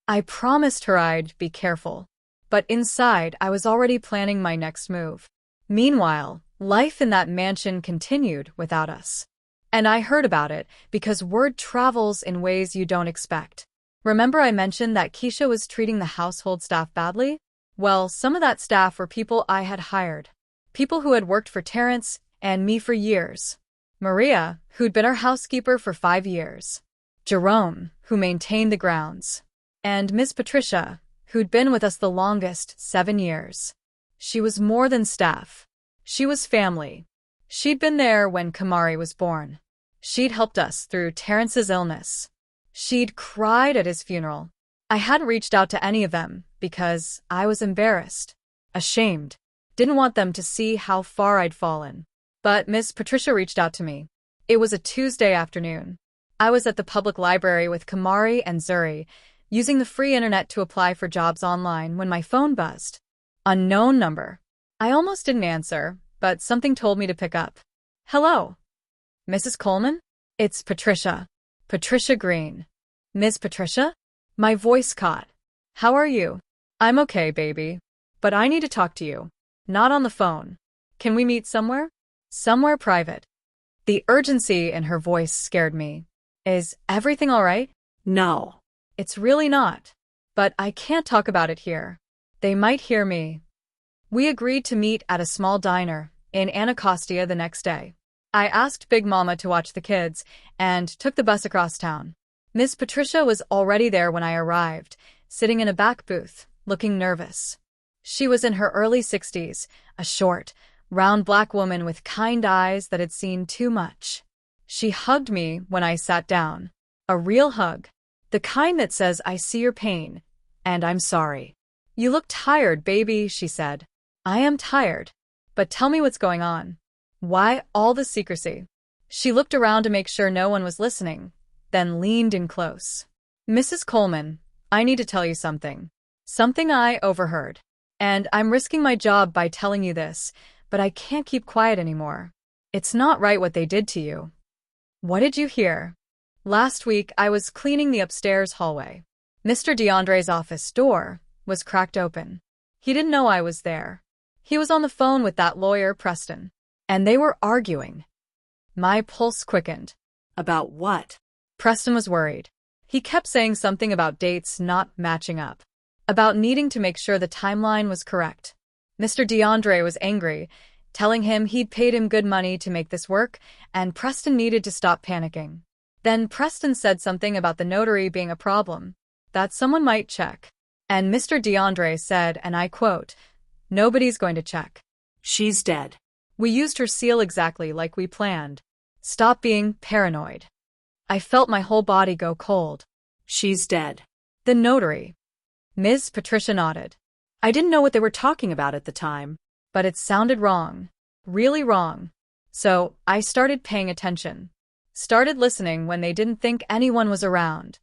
I promised her I'd be careful. But inside, I was already planning my next move. Meanwhile, life in that mansion continued without us. And I heard about it because word travels in ways you don't expect. Remember I mentioned that Keisha was treating the household staff badly? Well, some of that staff were people I had hired. People who had worked for Terrence and me for years. Maria, who'd been our housekeeper for 5 years. Jerome, who maintained the grounds. And Miss Patricia, who'd been with us the longest, 7 years. She was more than staff. She was family. She'd been there when Kamari was born. She'd helped us through Terrence's illness. She'd cried at his funeral. I hadn't reached out to any of them because I was embarrassed, ashamed, didn't want them to see how far I'd fallen. But Miss Patricia reached out to me. It was a Tuesday afternoon. I was at the public library with Kamari and Zuri, using the free internet to apply for jobs online when my phone buzzed. Unknown number. I almost didn't answer, but something told me to pick up. Hello? Mrs. Coleman? It's Patricia. Patricia Green. Miss Patricia? My voice caught. How are you? I'm okay, baby. But I need to talk to you. Not on the phone. Can we meet somewhere? Somewhere private. The urgency in her voice scared me. Is everything all right? No. It's really not. But I can't talk about it here. They might hear me. We agreed to meet at a small diner in Anacostia the next day. I asked Big Mama to watch the kids and took the bus across town. Miss Patricia was already there when I arrived, sitting in a back booth, looking nervous. She was in her early 60s, a short, round black woman with kind eyes that had seen too much. She hugged me when I sat down. A real hug. The kind that says, I see your pain, and I'm sorry. You look tired, baby, she said. I am tired. But tell me what's going on. Why all the secrecy? She looked around to make sure no one was listening, then leaned in close. Mrs. Coleman, I need to tell you something. Something I overheard. And I'm risking my job by telling you this, but I can't keep quiet anymore. It's not right what they did to you. What did you hear? Last week, I was cleaning the upstairs hallway. Mr. DeAndre's office door was cracked open. He didn't know I was there. He was on the phone with that lawyer, Preston. And they were arguing. My pulse quickened. About what? Preston was worried. He kept saying something about dates not matching up. About needing to make sure the timeline was correct. Mr. DeAndre was angry, telling him he'd paid him good money to make this work, and Preston needed to stop panicking. Then Preston said something about the notary being a problem, that someone might check. And Mr. DeAndre said, and I quote, "Nobody's going to check. She's dead. We used her seal exactly like we planned. Stop being paranoid." I felt my whole body go cold. She's dead. The notary. Ms. Patricia nodded. I didn't know what they were talking about at the time. But it sounded wrong. Really wrong. So, I started paying attention. Started listening when they didn't think anyone was around.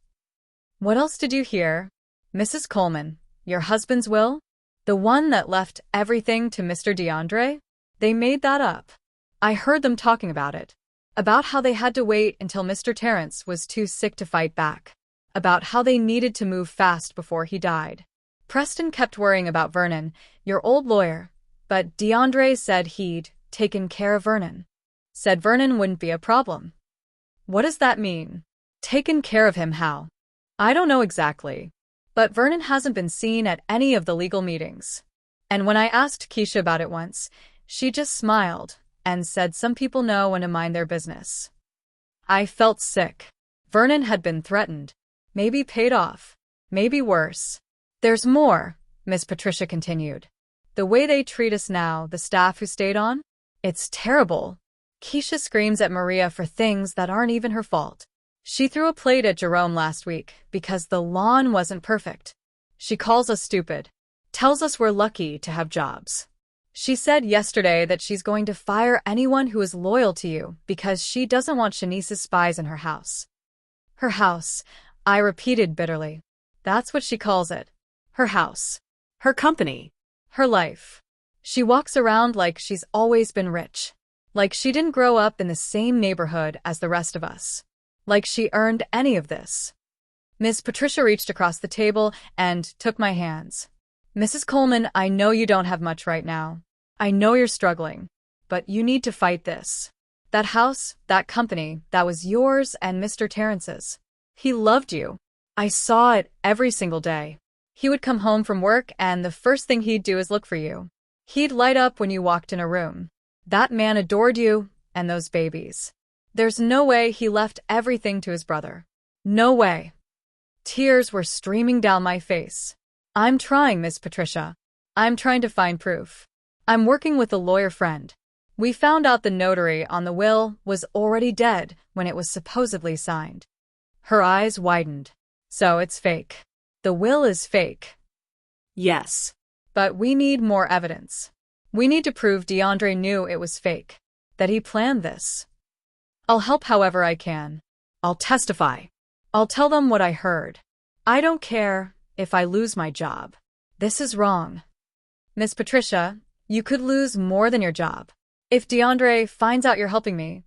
What else did you hear? Mrs. Coleman, your husband's will? The one that left everything to Mr. DeAndre? They made that up. I heard them talking about it. About how they had to wait until Mr. Terrence was too sick to fight back. About how they needed to move fast before he died. Preston kept worrying about Vernon, your old lawyer, but DeAndre said he'd taken care of Vernon. Said Vernon wouldn't be a problem. What does that mean? Taken care of him how? I don't know exactly. But Vernon hasn't been seen at any of the legal meetings. And when I asked Keisha about it once, she just smiled and said some people know when to mind their business. I felt sick. Vernon had been threatened. Maybe paid off. Maybe worse. There's more, Miss Patricia continued. The way they treat us now, the staff who stayed on? It's terrible. Keisha screams at Maria for things that aren't even her fault. She threw a plate at Jerome last week because the lawn wasn't perfect. She calls us stupid. Tells us we're lucky to have jobs. She said yesterday that she's going to fire anyone who is loyal to you because she doesn't want Shanice's spies in her house. Her house, I repeated bitterly. That's what she calls it. Her house. Her company. Her life. She walks around like she's always been rich. Like she didn't grow up in the same neighborhood as the rest of us. Like she earned any of this. Miss Patricia reached across the table and took my hands. Mrs. Coleman, I know you don't have much right now. I know you're struggling. But you need to fight this. That house, that company, that was yours and Mr. Terrence's. He loved you. I saw it every single day. He would come home from work and the first thing he'd do is look for you. He'd light up when you walked in a room. That man adored you and those babies. There's no way he left everything to his brother. No way. Tears were streaming down my face. I'm trying, Miss Patricia. I'm trying to find proof. I'm working with a lawyer friend. We found out the notary on the will was already dead when it was supposedly signed. Her eyes widened. So it's fake. The will is fake. Yes. But we need more evidence. We need to prove DeAndre knew it was fake. That he planned this. I'll help however I can. I'll testify. I'll tell them what I heard. I don't care if I lose my job. This is wrong. Miss Patricia, you could lose more than your job. If DeAndre finds out you're helping me,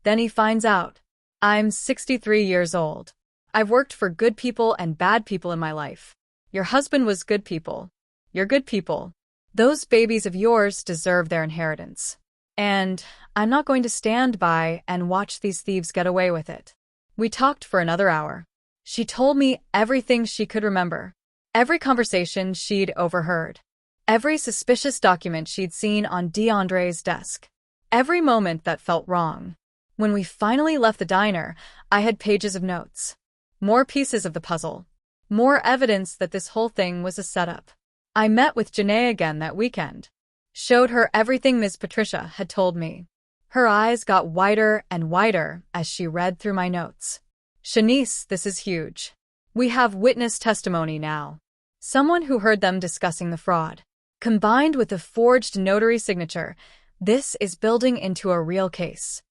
then he finds out. I'm 63 years old. I've worked for good people and bad people in my life. Your husband was good people. You're good people. Those babies of yours deserve their inheritance. And I'm not going to stand by and watch these thieves get away with it. We talked for another hour. She told me everything she could remember. Every conversation she'd overheard. Every suspicious document she'd seen on DeAndre's desk. Every moment that felt wrong. When we finally left the diner, I had pages of notes. More pieces of the puzzle. More evidence that this whole thing was a setup. I met with Janae again that weekend. Showed her everything Miss Patricia had told me. Her eyes got wider and wider as she read through my notes. Shanice, this is huge. We have witness testimony now. Someone who heard them discussing the fraud. Combined with the forged notary signature, this is building into a real case.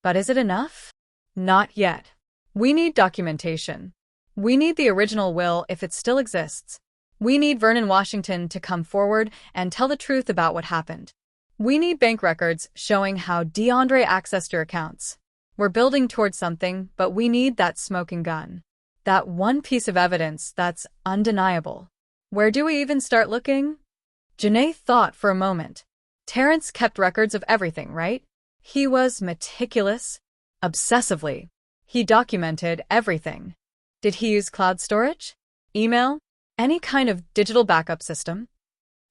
But is it enough? Not yet. We need documentation. We need the original will if it still exists. We need Vernon Washington to come forward and tell the truth about what happened. We need bank records showing how DeAndre accessed your accounts. We're building towards something, but we need that smoking gun. That one piece of evidence that's undeniable. Where do we even start looking? Janae thought for a moment. Terrence kept records of everything, right? He was meticulous, obsessively. He documented everything. Did he use cloud storage? Email? Any kind of digital backup system?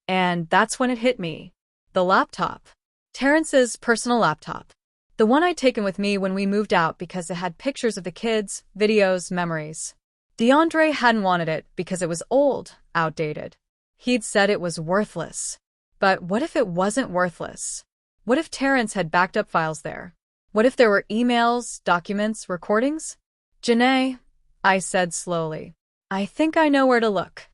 And that's when it hit me. The laptop. Terrence's personal laptop. The one I'd taken with me when we moved out because it had pictures of the kids, videos, memories. DeAndre hadn't wanted it because it was old, outdated. He'd said it was worthless. But what if it wasn't worthless? What if Terrence had backed up files there? What if there were emails, documents, recordings? Janae, I said slowly. I think I know where to look.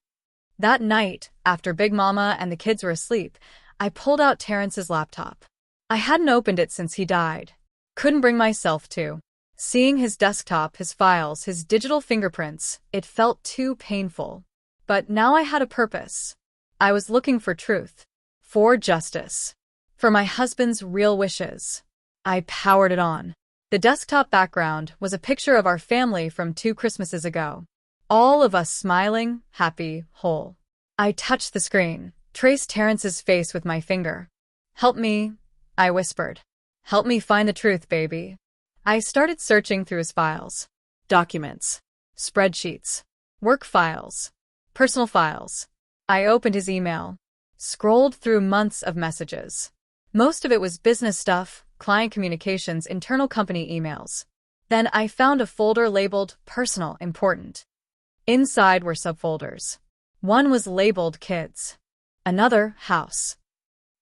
That night, after Big Mama and the kids were asleep, I pulled out Terrence's laptop. I hadn't opened it since he died. Couldn't bring myself to. Seeing his desktop, his files, his digital fingerprints, it felt too painful. But now I had a purpose. I was looking for truth. For justice. For my husband's real wishes. I powered it on. The desktop background was a picture of our family from 2 Christmases ago. All of us smiling, happy, whole. I touched the screen, traced Terrence's face with my finger. "Help me," I whispered. "Help me find the truth, baby." I started searching through his files. Documents. Spreadsheets. Work files. Personal files. I opened his email. Scrolled through months of messages. Most of it was business stuff, client communications, internal company emails. Then I found a folder labeled Personal Important. Inside were subfolders. One was labeled Kids. Another House.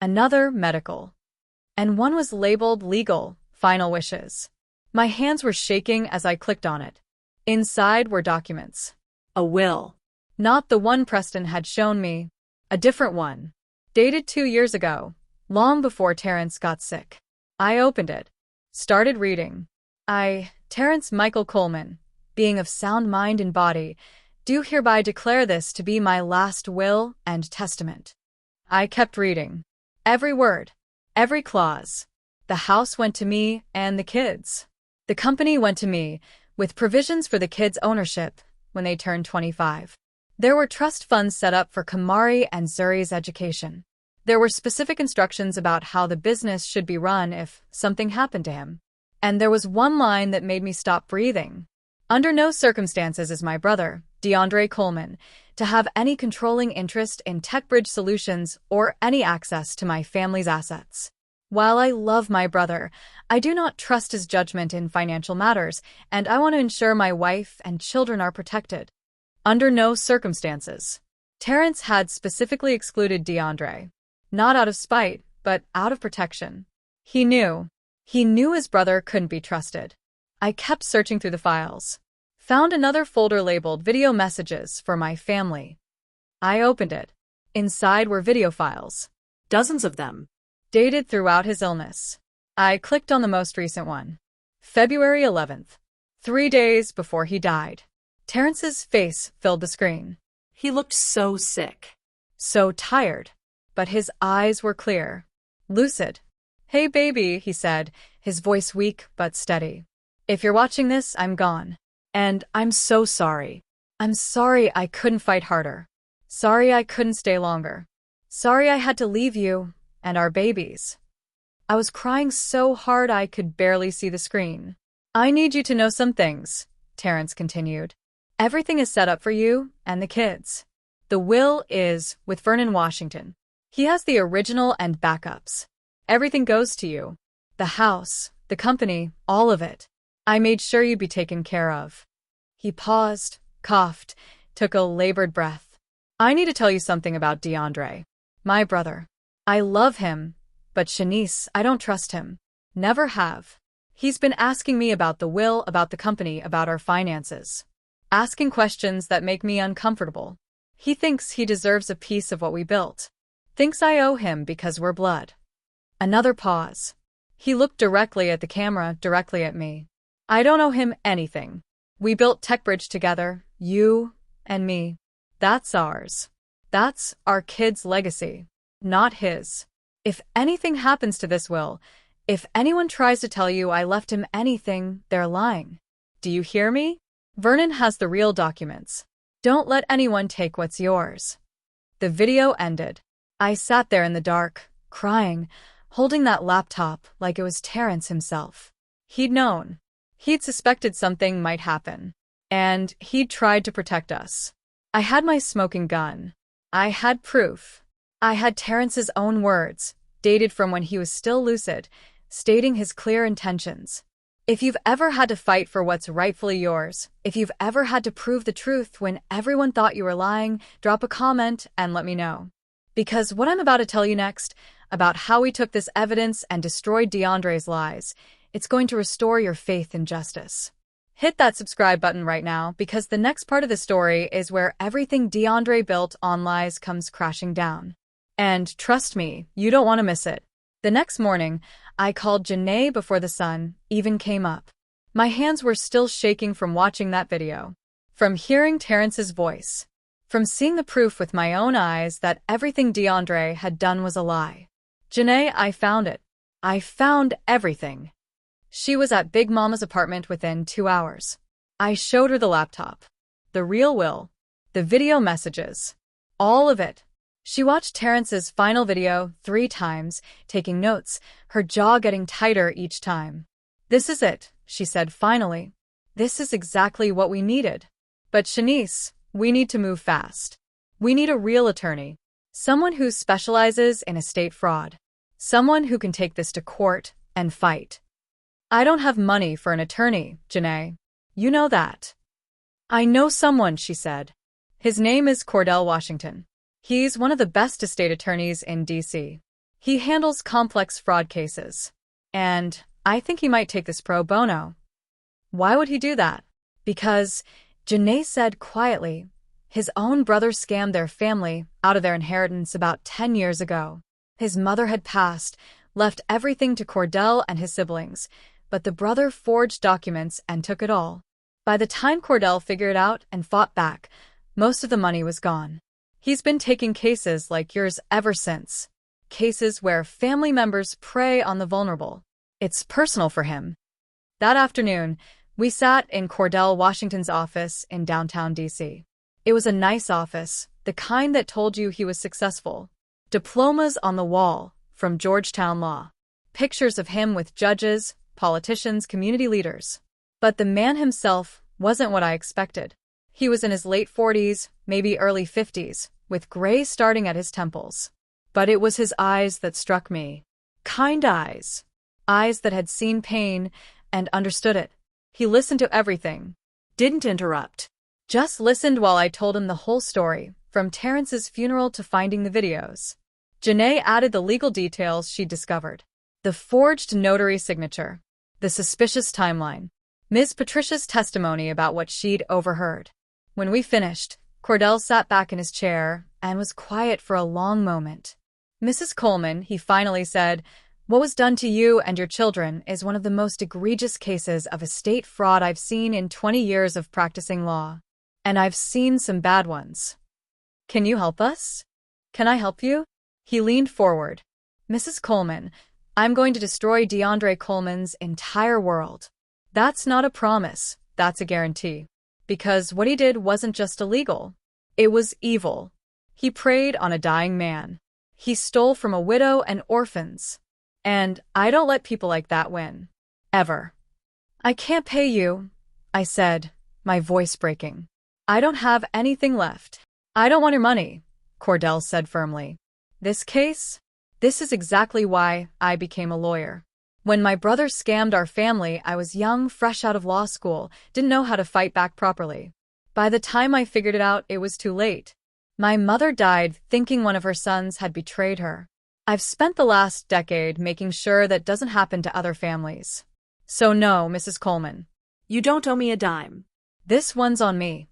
Another Medical. And one was labeled Legal, Final Wishes. My hands were shaking as I clicked on it. Inside were documents. A will. Not the one Preston had shown me. A different one. Dated 2 years ago, long before Terrence got sick. I opened it. Started reading. Terrence Michael Coleman, being of sound mind and body, do hereby declare this to be my last will and testament. I kept reading. Every word. Every clause. The house went to me and the kids. The company went to me, with provisions for the kids' ownership when they turned 25. There were trust funds set up for Kamari and Zuri's education. There were specific instructions about how the business should be run if something happened to him. And there was one line that made me stop breathing. Under no circumstances is my brother, DeAndre Coleman, to have any controlling interest in TechBridge Solutions or any access to my family's assets. While I love my brother, I do not trust his judgment in financial matters, and I want to ensure my wife and children are protected. Under no circumstances. Terrence had specifically excluded DeAndre. Not out of spite, but out of protection. He knew. He knew his brother couldn't be trusted. I kept searching through the files. Found another folder labeled Video Messages for my family. I opened it. Inside were video files. Dozens of them. Dated throughout his illness. I clicked on the most recent one. February 11th. 3 days before he died. Terrence's face filled the screen. He looked so sick. So tired. But his eyes were clear. Lucid. "Hey baby," he said, his voice weak but steady. "If you're watching this, I'm gone. And I'm so sorry. I'm sorry I couldn't fight harder. Sorry I couldn't stay longer. Sorry I had to leave you and our babies." I was crying so hard I could barely see the screen. "I need you to know some things," Terrence continued. "Everything is set up for you and the kids. The will is with Vernon Washington. He has the original and backups. Everything goes to you. The house, the company, all of it. I made sure you'd be taken care of." He paused, coughed, took a labored breath. "I need to tell you something about DeAndre. My brother. I love him, but Shanice, I don't trust him. Never have. He's been asking me about the will, about the company, about our finances. Asking questions that make me uncomfortable. He thinks he deserves a piece of what we built. Thinks I owe him because we're blood." Another pause. He looked directly at the camera, directly at me. "I don't owe him anything. We built TechBridge together, you and me. That's ours. That's our kid's legacy, not his. If anything happens to this will, if anyone tries to tell you I left him anything, they're lying. Do you hear me? Vernon has the real documents. Don't let anyone take what's yours." The video ended. I sat there in the dark, crying, holding that laptop like it was Terrence himself. He'd known. He'd suspected something might happen. And he'd tried to protect us. I had my smoking gun. I had proof. I had Terrence's own words, dated from when he was still lucid, stating his clear intentions. If you've ever had to fight for what's rightfully yours, if you've ever had to prove the truth when everyone thought you were lying, drop a comment and let me know. Because what I'm about to tell you next, about how we took this evidence and destroyed DeAndre's lies, it's going to restore your faith in justice. Hit that subscribe button right now because the next part of the story is where everything DeAndre built on lies comes crashing down. And trust me, you don't want to miss it. The next morning, I called Janae before the sun even came up. My hands were still shaking from watching that video, from hearing Terrence's voice, from seeing the proof with my own eyes that everything DeAndre had done was a lie. Janae, I found it. I found everything. She was at Big Mama's apartment within 2 hours. I showed her the laptop, the real will, the video messages, all of it. She watched Terrence's final video 3 times, taking notes, her jaw getting tighter each time. This is it, she said finally. This is exactly what we needed. But Shanice, we need to move fast. We need a real attorney. Someone who specializes in estate fraud. Someone who can take this to court and fight. I don't have money for an attorney, Janae. You know that. I know someone, she said. His name is Cordell Washington. He's one of the best estate attorneys in D.C. He handles complex fraud cases. And I think he might take this pro bono. Why would he do that? Because, Janae said quietly, his own brother scammed their family out of their inheritance about 10 years ago. His mother had passed, left everything to Cordell and his siblings, but the brother forged documents and took it all. By the time Cordell figured it out and fought back, most of the money was gone. He's been taking cases like yours ever since. Cases where family members prey on the vulnerable. It's personal for him. That afternoon, we sat in Cordell Washington's office in downtown D.C. It was a nice office, the kind that told you he was successful. Diplomas on the wall, from Georgetown Law. Pictures of him with judges, politicians, community leaders. But the man himself wasn't what I expected. He was in his late 40s, maybe early 50s, with gray starting at his temples. But it was his eyes that struck me. Kind eyes. Eyes that had seen pain and understood it. He listened to everything. Didn't interrupt. Just listened while I told him the whole story, from Terrence's funeral to finding the videos. Janae added the legal details she'd discovered. The forged notary signature. The suspicious timeline. Ms. Patricia's testimony about what she'd overheard. When we finished, Cordell sat back in his chair and was quiet for a long moment. Mrs. Coleman, he finally said, what was done to you and your children is one of the most egregious cases of estate fraud I've seen in 20 years of practicing law. And I've seen some bad ones. Can you help us? Can I help you? He leaned forward. Mrs. Coleman, I'm going to destroy DeAndre Coleman's entire world. That's not a promise, that's a guarantee. Because what he did wasn't just illegal. It was evil. He preyed on a dying man. He stole from a widow and orphans. And I don't let people like that win. Ever. I can't pay you, I said, my voice breaking. I don't have anything left. I don't want your money, Cordell said firmly. This case? This is exactly why I became a lawyer. When my brother scammed our family, I was young, fresh out of law school, didn't know how to fight back properly. By the time I figured it out, it was too late. My mother died thinking one of her sons had betrayed her. I've spent the last decade making sure that doesn't happen to other families. So no, Mrs. Coleman. You don't owe me a dime. This one's on me.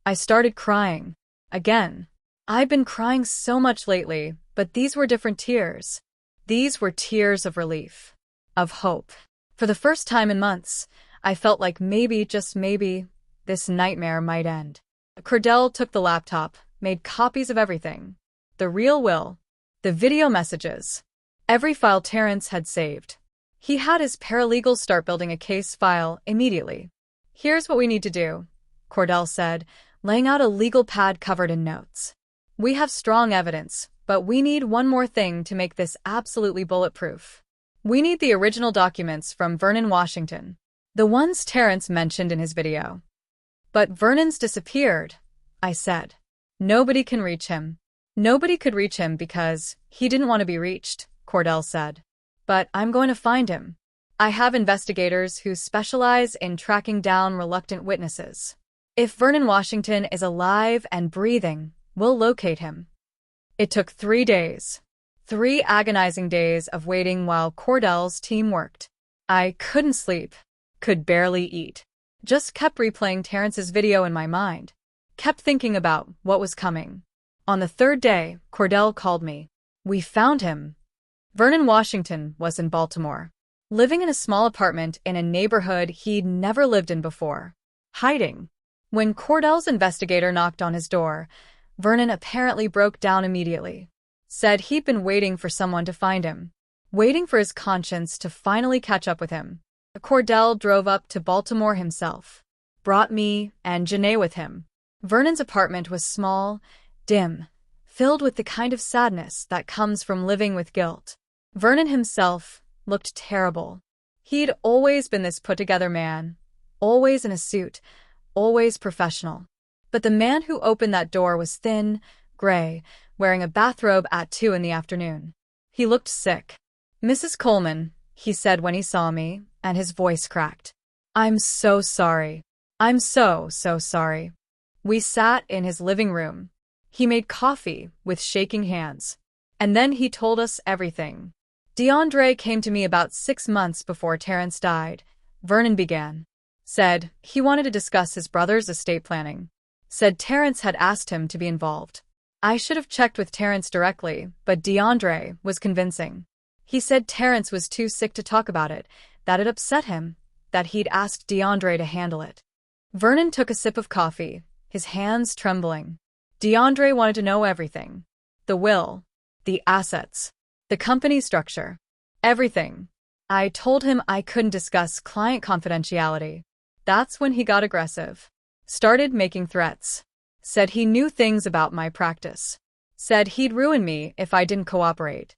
I started crying. Again. I've been crying so much lately, but these were different tears. These were tears of relief. Of hope. For the first time in months, I felt like maybe, just maybe, this nightmare might end. Cordell took the laptop, made copies of everything. The real will. The video messages. Every file Terrence had saved. He had his paralegals start building a case file immediately. Here's what we need to do, Cordell said, laying out a legal pad covered in notes. We have strong evidence, but we need one more thing to make this absolutely bulletproof. We need the original documents from Vernon Washington, the ones Terrence mentioned in his video. But Vernon's disappeared, I said. Nobody can reach him. Nobody could reach him because he didn't want to be reached, Cordell said. But I'm going to find him. I have investigators who specialize in tracking down reluctant witnesses. If Vernon Washington is alive and breathing, we'll locate him. It took 3 days. 3 agonizing days of waiting while Cordell's team worked. I couldn't sleep, could barely eat. Just kept replaying Terrence's video in my mind. Kept thinking about what was coming. On the third day, Cordell called me. We found him. Vernon Washington was in Baltimore, living in a small apartment in a neighborhood he'd never lived in before. Hiding. When Cordell's investigator knocked on his door, Vernon apparently broke down immediately. Said he'd been waiting for someone to find him. Waiting for his conscience to finally catch up with him. Cordell drove up to Baltimore himself. Brought me and Janae with him. Vernon's apartment was small, dim, filled with the kind of sadness that comes from living with guilt. Vernon himself looked terrible. He'd always been this put-together man, always in a suit, always professional. But the man who opened that door was thin, gray, wearing a bathrobe at 2 in the afternoon. He looked sick. "Mrs. Coleman," he said when he saw me, and his voice cracked. "I'm so sorry. I'm so sorry." We sat in his living room. He made coffee with shaking hands. And then he told us everything. DeAndre came to me about 6 months before Terrence died, Vernon began. Said he wanted to discuss his brother's estate planning. Said Terrence had asked him to be involved. I should have checked with Terrence directly, but DeAndre was convincing. He said Terrence was too sick to talk about it, that it upset him, that he'd asked DeAndre to handle it. Vernon took a sip of coffee, his hands trembling. DeAndre wanted to know everything. The will, the assets, the company structure, everything. I told him I couldn't discuss client confidentiality. That's when he got aggressive. Started making threats. Said he knew things about my practice. Said he'd ruin me if I didn't cooperate.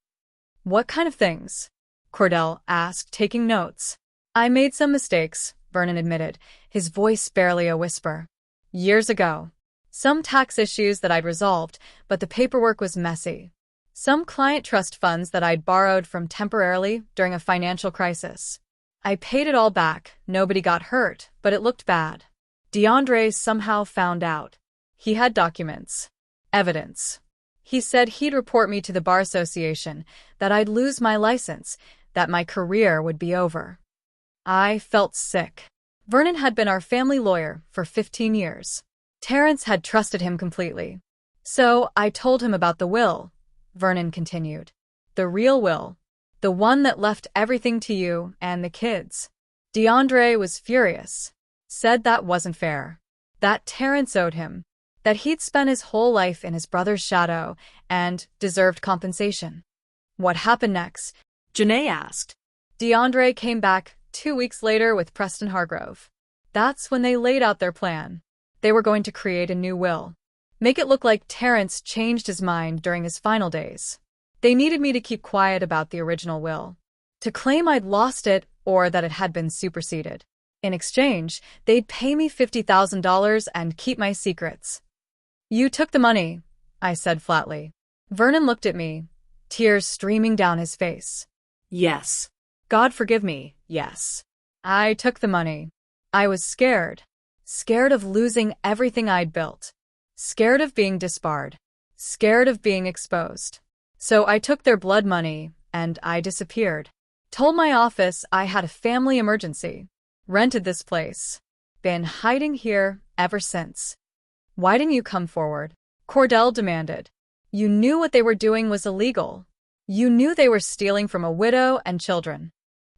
What kind of things? Cordell asked, taking notes. I made some mistakes, Vernon admitted, his voice barely a whisper. Years ago. Some tax issues that I'd resolved, but the paperwork was messy. Some client trust funds that I'd borrowed from temporarily during a financial crisis. I paid it all back, nobody got hurt, but it looked bad. DeAndre somehow found out. He had documents. Evidence. He said he'd report me to the Bar Association, that I'd lose my license, that my career would be over. I felt sick. Vernon had been our family lawyer for 15 years. Terrence had trusted him completely. So I told him about the will, Vernon continued. The real will. The one that left everything to you and the kids. DeAndre was furious. Said that wasn't fair. That Terrence owed him. That he'd spent his whole life in his brother's shadow and deserved compensation. What happened next? Janae asked. DeAndre came back 2 weeks later with Preston Hargrove. That's when they laid out their plan. They were going to create a new will. Make it look like Terrence changed his mind during his final days. They needed me to keep quiet about the original will. To claim I'd lost it or that it had been superseded. In exchange, they'd pay me $50,000 and keep my secrets. You took the money, I said flatly. Vernon looked at me, tears streaming down his face. Yes. God forgive me, yes. I took the money. I was scared. Scared of losing everything I'd built. Scared of being disbarred. Scared of being exposed. So I took their blood money, and I disappeared. Told my office I had a family emergency. Rented this place. Been hiding here ever since. Why didn't you come forward? Cordell demanded. You knew what they were doing was illegal. You knew they were stealing from a widow and children.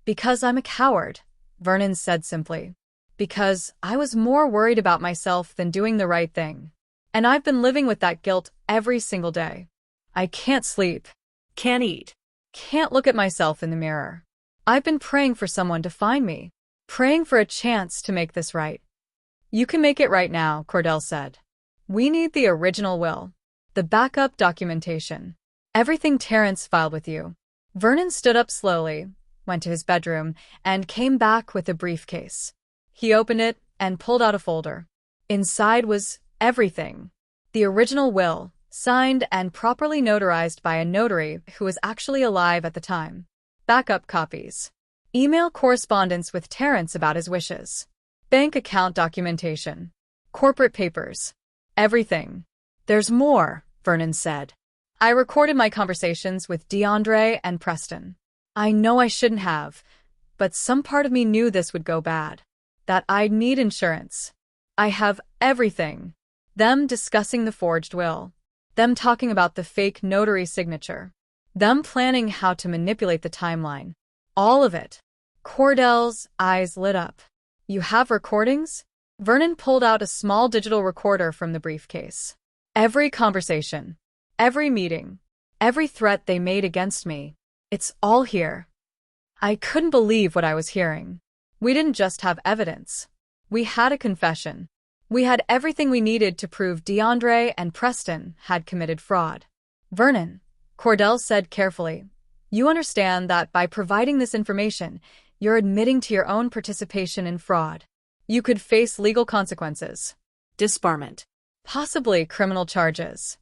Because I'm a coward, Vernon said simply. Because I was more worried about myself than doing the right thing. And I've been living with that guilt every single day. I can't sleep. Can't eat. Can't look at myself in the mirror. I've been praying for someone to find me. Praying for a chance to make this right. You can make it right now, Cordell said. We need the original will. The backup documentation. Everything Terrence filed with you. Vernon stood up slowly, went to his bedroom, and came back with a briefcase. He opened it and pulled out a folder. Inside was everything. The original will, signed and properly notarized by a notary who was actually alive at the time. Backup copies. Email correspondence with Terrence about his wishes. Bank account documentation. Corporate papers. Everything. There's more, Vernon said. I recorded my conversations with DeAndre and Preston. I know I shouldn't have, but some part of me knew this would go bad. that I'd need insurance. I have everything. Them discussing the forged will. Them talking about the fake notary signature. Them planning how to manipulate the timeline. All of it. Cordell's eyes lit up. You have recordings? Vernon pulled out a small digital recorder from the briefcase. Every conversation, every meeting, every threat they made against me. It's all here. I couldn't believe what I was hearing. We didn't just have evidence. We had a confession. We had everything we needed to prove DeAndre and Preston had committed fraud. Vernon, Cordell said carefully, you understand that by providing this information, you're admitting to your own participation in fraud. You could face legal consequences. Disbarment. Possibly criminal charges.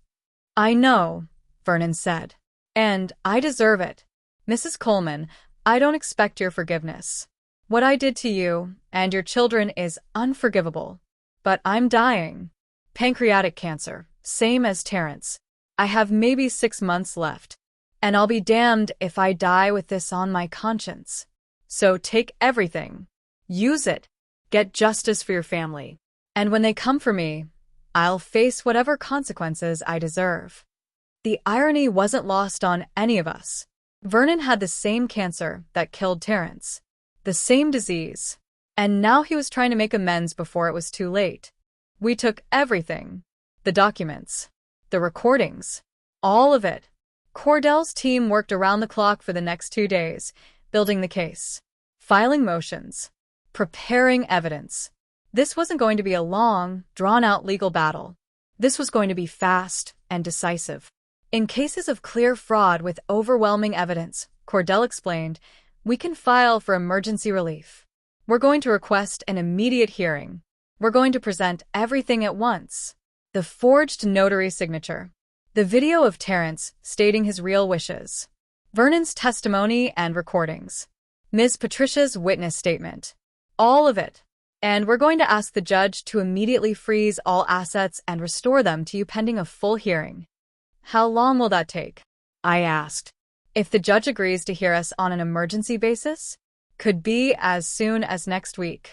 I know, Vernon said. And I deserve it. Mrs. Coleman, I don't expect your forgiveness. What I did to you and your children is unforgivable. But I'm dying. Pancreatic cancer, same as Terrence. I have maybe 6 months left. And I'll be damned if I die with this on my conscience. So take everything. Use it. Get justice for your family. And when they come for me, I'll face whatever consequences I deserve. The irony wasn't lost on any of us. Vernon had the same cancer that killed Terrence. The same disease. And now he was trying to make amends before it was too late. We took everything. The documents. The recordings. All of it. Cordell's team worked around the clock for the next 2 days, building the case, filing motions, preparing evidence. This wasn't going to be a long, drawn-out legal battle. This was going to be fast and decisive. In cases of clear fraud with overwhelming evidence, Cordell explained, we can file for emergency relief. We're going to request an immediate hearing. We're going to present everything at once. The forged notary signature. The video of Terrence stating his real wishes. Vernon's testimony and recordings. Ms. Patricia's witness statement. All of it. And we're going to ask the judge to immediately freeze all assets and restore them to you pending a full hearing. How long will that take? I asked. If the judge agrees to hear us on an emergency basis, could be as soon as next week.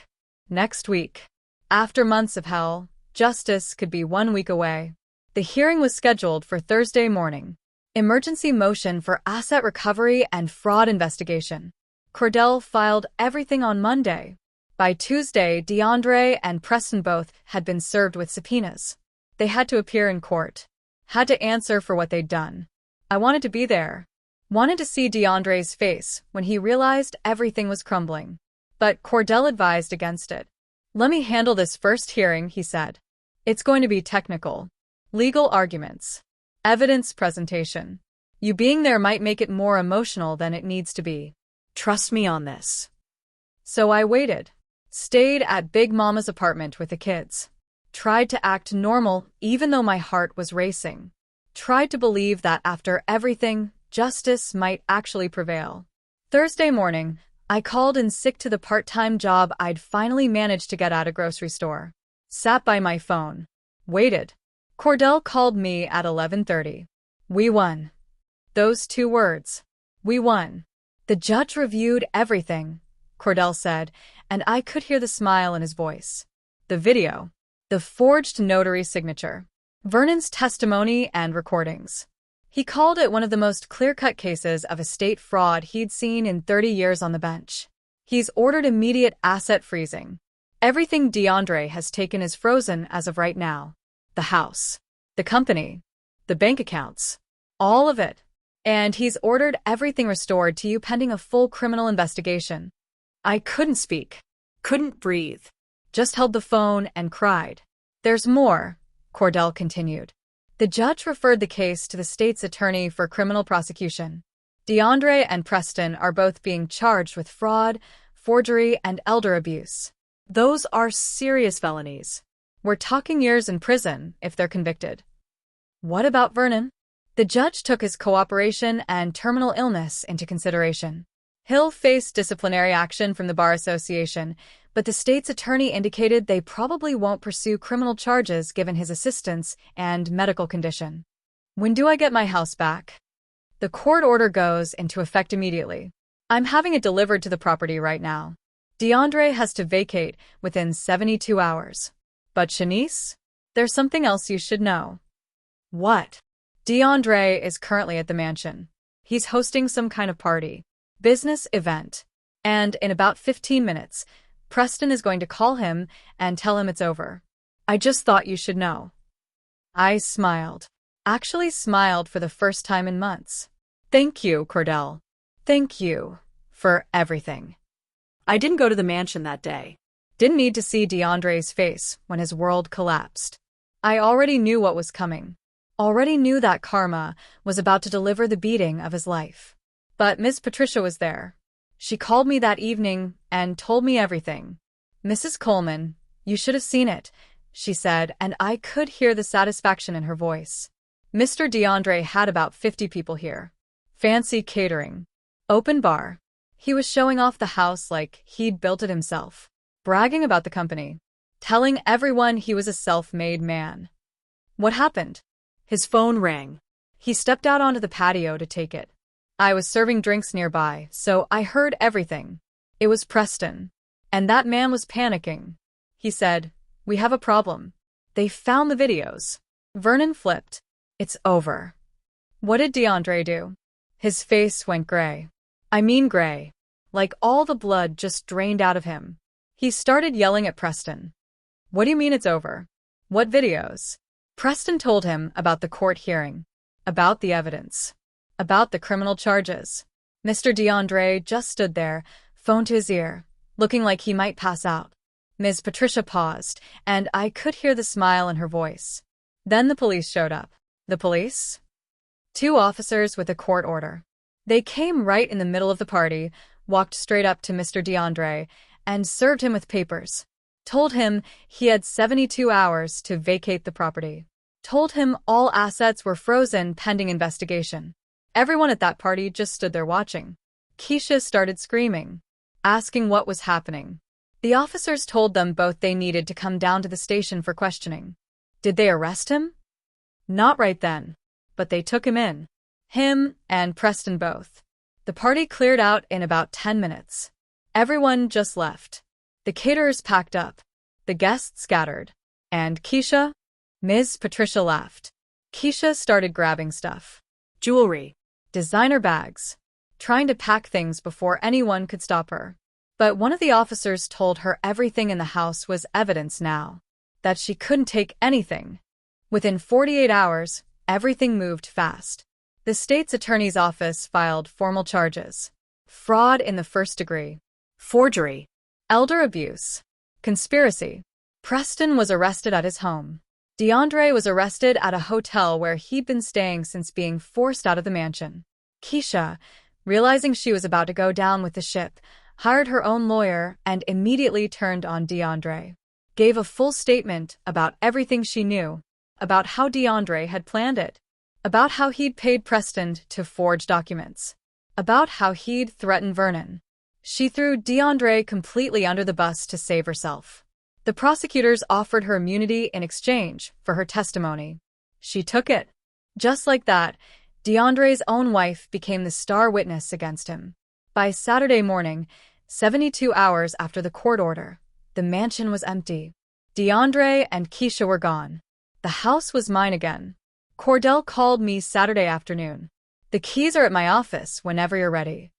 Next week. After months of hell, justice could be 1 week away. The hearing was scheduled for Thursday morning. Emergency motion for asset recovery and fraud investigation. Cordell filed everything on Monday. By Tuesday, DeAndre and Preston both had been served with subpoenas. They had to appear in court. Had to answer for what they'd done. I wanted to be there. Wanted to see DeAndre's face when he realized everything was crumbling. But Cordell advised against it. Let me handle this first hearing, he said. It's going to be technical. Legal arguments. Evidence presentation. You being there might make it more emotional than it needs to be. Trust me on this. So I waited. Stayed at Big Mama's apartment with the kids. Tried to act normal even though my heart was racing. Tried to believe that after everything, justice might actually prevail. Thursday morning, I called in sick to the part-time job I'd finally managed to get at a grocery store. Sat by my phone. Waited. Cordell called me at 11:30. We won. Those 2 words. We won. The judge reviewed everything, Cordell said, and I could hear the smile in his voice. The video. The forged notary signature. Vernon's testimony and recordings. He called it one of the most clear-cut cases of estate fraud he'd seen in 30 years on the bench. He's ordered immediate asset freezing. Everything DeAndre has taken is frozen as of right now. The house, the company, the bank accounts, all of it. And he's ordered everything restored to you pending a full criminal investigation. I couldn't speak, couldn't breathe, just held the phone and cried. There's more, Cordell continued. The judge referred the case to the state's attorney for criminal prosecution. DeAndre and Preston are both being charged with fraud, forgery, and elder abuse. Those are serious felonies. We're talking years in prison if they're convicted. What about Vernon? The judge took his cooperation and terminal illness into consideration. He'll face disciplinary action from the Bar Association, but the state's attorney indicated they probably won't pursue criminal charges given his assistance and medical condition. When do I get my house back? The court order goes into effect immediately. I'm having it delivered to the property right now. DeAndre has to vacate within 72 hours. But Shanice? There's something else you should know. What? DeAndre is currently at the mansion. He's hosting some kind of party, business event. And in about 15 minutes, Preston is going to call him and tell him it's over. I just thought you should know. I smiled. Actually smiled for the first time in months. Thank you, Cordell. Thank you for everything. I didn't go to the mansion that day. Didn't need to see DeAndre's face when his world collapsed. I already knew what was coming. Already knew that karma was about to deliver the beating of his life. But Miss Patricia was there. She called me that evening and told me everything. Mrs. Coleman, you should have seen it, she said, and I could hear the satisfaction in her voice. Mr. DeAndre had about 50 people here. Fancy catering. Open bar. He was showing off the house like he'd built it himself. Bragging about the company. Telling everyone he was a self-made man. What happened? His phone rang. He stepped out onto the patio to take it. I was serving drinks nearby, so I heard everything. It was Preston. And that man was panicking. He said, "We have a problem. They found the videos." Vernon flipped. It's over. What did DeAndre do? His face went gray. I mean gray. Like all the blood just drained out of him. He started yelling at Preston. What do you mean it's over? What videos? Preston told him about the court hearing, about the evidence, about the criminal charges. Mr. DeAndre just stood there, phone to his ear, looking like he might pass out. Ms. Patricia paused, and I could hear the smile in her voice. Then the police showed up. The police? 2 officers with a court order. They came right in the middle of the party, walked straight up to Mr. DeAndre, and served him with papers. Told him he had 72 hours to vacate the property. Told him all assets were frozen pending investigation. Everyone at that party just stood there watching. Keisha started screaming, asking what was happening. The officers told them both they needed to come down to the station for questioning. Did they arrest him? Not right then, but they took him in. Him and Preston both. The party cleared out in about 10 minutes. Everyone just left. The caterers packed up. The guests scattered. And Keisha? Ms. Patricia laughed. Keisha started grabbing stuff. Jewelry. Designer bags. Trying to pack things before anyone could stop her. But one of the officers told her everything in the house was evidence now. That she couldn't take anything. Within 48 hours, everything moved fast. The state's attorney's office filed formal charges. Fraud in the first degree. Forgery. Elder abuse. Conspiracy. Preston was arrested at his home. DeAndre was arrested at a hotel where he'd been staying since being forced out of the mansion. Keisha, realizing she was about to go down with the ship, hired her own lawyer and immediately turned on DeAndre. Gave a full statement about everything she knew, about how DeAndre had planned it, about how he'd paid Preston to forge documents, about how he'd threatened Vernon. She threw DeAndre completely under the bus to save herself. The prosecutors offered her immunity in exchange for her testimony. She took it. Just like that, DeAndre's own wife became the star witness against him. By Saturday morning, 72 hours after the court order, the mansion was empty. DeAndre and Keisha were gone. The house was mine again. Cordell called me Saturday afternoon. The keys are at my office whenever you're ready.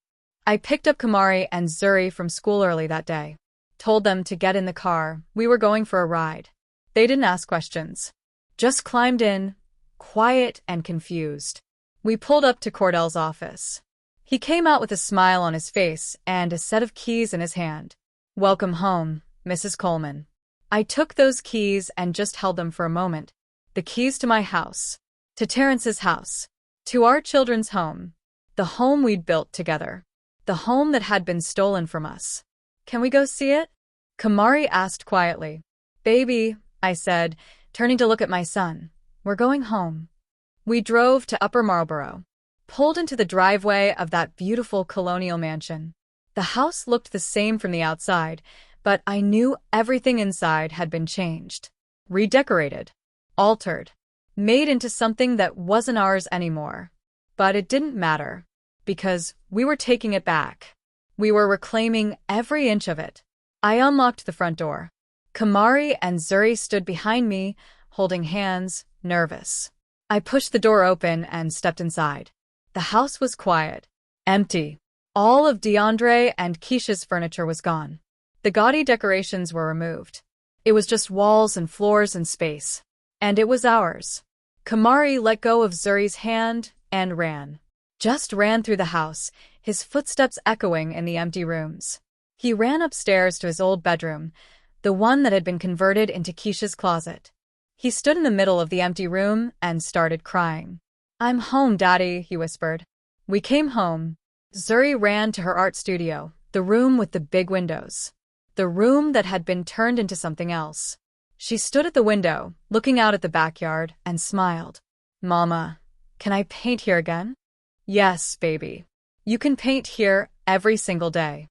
I picked up Kamari and Zuri from school early that day. Told them to get in the car. We were going for a ride. They didn't ask questions. Just climbed in, quiet and confused. We pulled up to Cordell's office. He came out with a smile on his face and a set of keys in his hand. Welcome home, Mrs. Coleman. I took those keys and just held them for a moment. The keys to my house. To Terrence's house. To our children's home. The home we'd built together. The home that had been stolen from us. Can we go see it? Kamari asked quietly. Baby, I said, turning to look at my son. We're going home. We drove to Upper Marlborough. Pulled into the driveway of that beautiful colonial mansion. The house looked the same from the outside, but I knew everything inside had been changed. Redecorated. Altered. Made into something that wasn't ours anymore. But it didn't matter. Because we were taking it back. We were reclaiming every inch of it. I unlocked the front door. Kamari and Zuri stood behind me, holding hands, nervous. I pushed the door open and stepped inside. The house was quiet, empty. All of DeAndre and Keisha's furniture was gone. The gaudy decorations were removed. It was just walls and floors and space. And it was ours. Kamari let go of Zuri's hand and ran. Just ran through the house, his footsteps echoing in the empty rooms. He ran upstairs to his old bedroom, the one that had been converted into Keisha's closet. He stood in the middle of the empty room and started crying. "I'm home, Daddy," he whispered. We came home. Zuri ran to her art studio, the room with the big windows. The room that had been turned into something else. She stood at the window, looking out at the backyard, and smiled. "Mama, can I paint here again?" "Yes, baby. You can paint here every single day."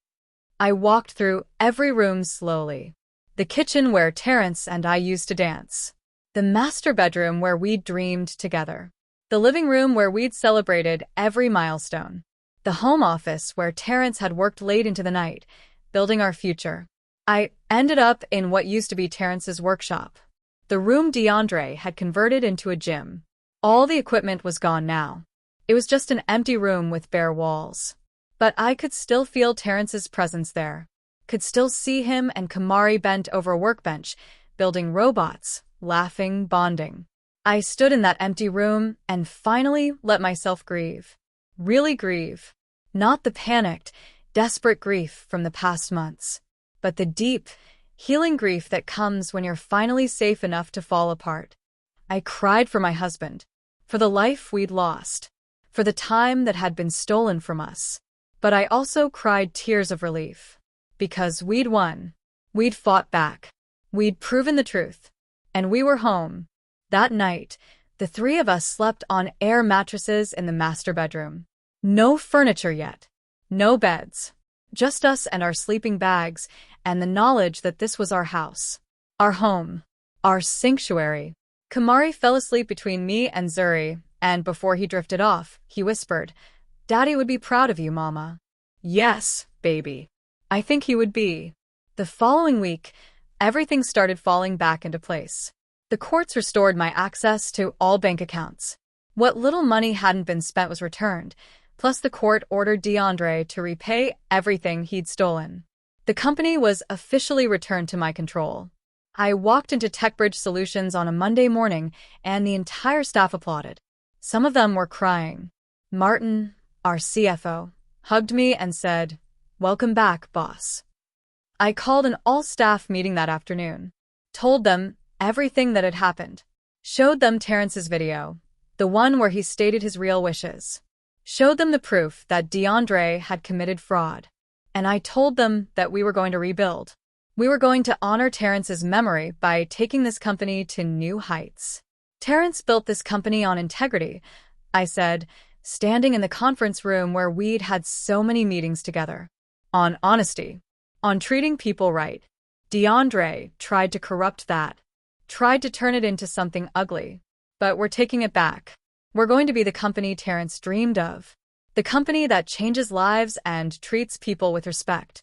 I walked through every room slowly. The kitchen where Terrence and I used to dance. The master bedroom where we'd dreamed together. The living room where we'd celebrated every milestone. The home office where Terrence had worked late into the night, building our future. I ended up in what used to be Terrence's workshop. The room DeAndre had converted into a gym. All the equipment was gone now. It was just an empty room with bare walls. But I could still feel Terrence's presence there. Could still see him and Kamari bent over a workbench, building robots, laughing, bonding. I stood in that empty room and finally let myself grieve. Really grieve. Not the panicked, desperate grief from the past months, but the deep, healing grief that comes when you're finally safe enough to fall apart. I cried for my husband, for the life we'd lost, for the time that had been stolen from us. But I also cried tears of relief. Because we'd won. We'd fought back. We'd proven the truth. And we were home. That night, the three of us slept on air mattresses in the master bedroom. No furniture yet. No beds. Just us and our sleeping bags, and the knowledge that this was our house. Our home. Our sanctuary. Kamari fell asleep between me and Zuri, and before he drifted off, he whispered, "Daddy would be proud of you, Mama." "Yes, baby. I think he would be." The following week, everything started falling back into place. The courts restored my access to all bank accounts. What little money hadn't been spent was returned, plus the court ordered DeAndre to repay everything he'd stolen. The company was officially returned to my control. I walked into TechBridge Solutions on a Monday morning, and the entire staff applauded. Some of them were crying. Martin, our CFO, hugged me and said, "Welcome back, boss." I called an all-staff meeting that afternoon, told them everything that had happened, showed them Terrence's video, the one where he stated his real wishes, showed them the proof that DeAndre had committed fraud, and I told them that we were going to rebuild. We were going to honor Terrence's memory by taking this company to new heights. Terrence built this company on integrity, I said, standing in the conference room where we'd had so many meetings together. On honesty. On treating people right. DeAndre tried to corrupt that. Tried to turn it into something ugly. But we're taking it back. We're going to be the company Terrence dreamed of. The company that changes lives and treats people with respect.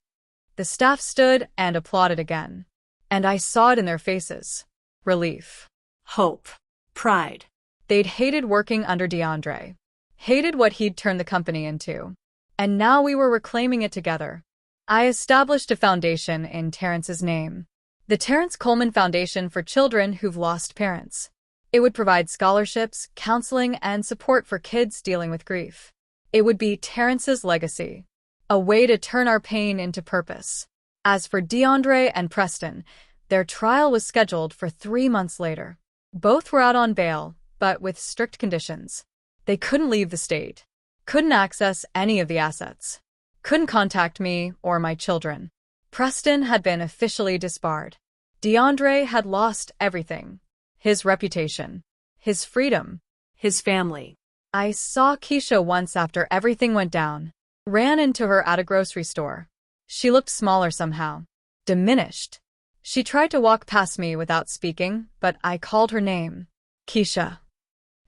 The staff stood and applauded again. And I saw it in their faces. Relief. Hope. Pride. They'd hated working under DeAndre. Hated what he'd turned the company into. And now we were reclaiming it together. I established a foundation in Terrence's name. The Terrence Coleman Foundation for Children Who've Lost Parents. It would provide scholarships, counseling, and support for kids dealing with grief. It would be Terrence's legacy. A way to turn our pain into purpose. As for DeAndre and Preston, their trial was scheduled for 3 months later. Both were out on bail, but with strict conditions. They couldn't leave the state. Couldn't access any of the assets. Couldn't contact me or my children. Preston had been officially disbarred. DeAndre had lost everything. His reputation. His freedom. His family. I saw Keisha once after everything went down. Ran into her at a grocery store. She looked smaller somehow. Diminished. She tried to walk past me without speaking, but I called her name. Keisha.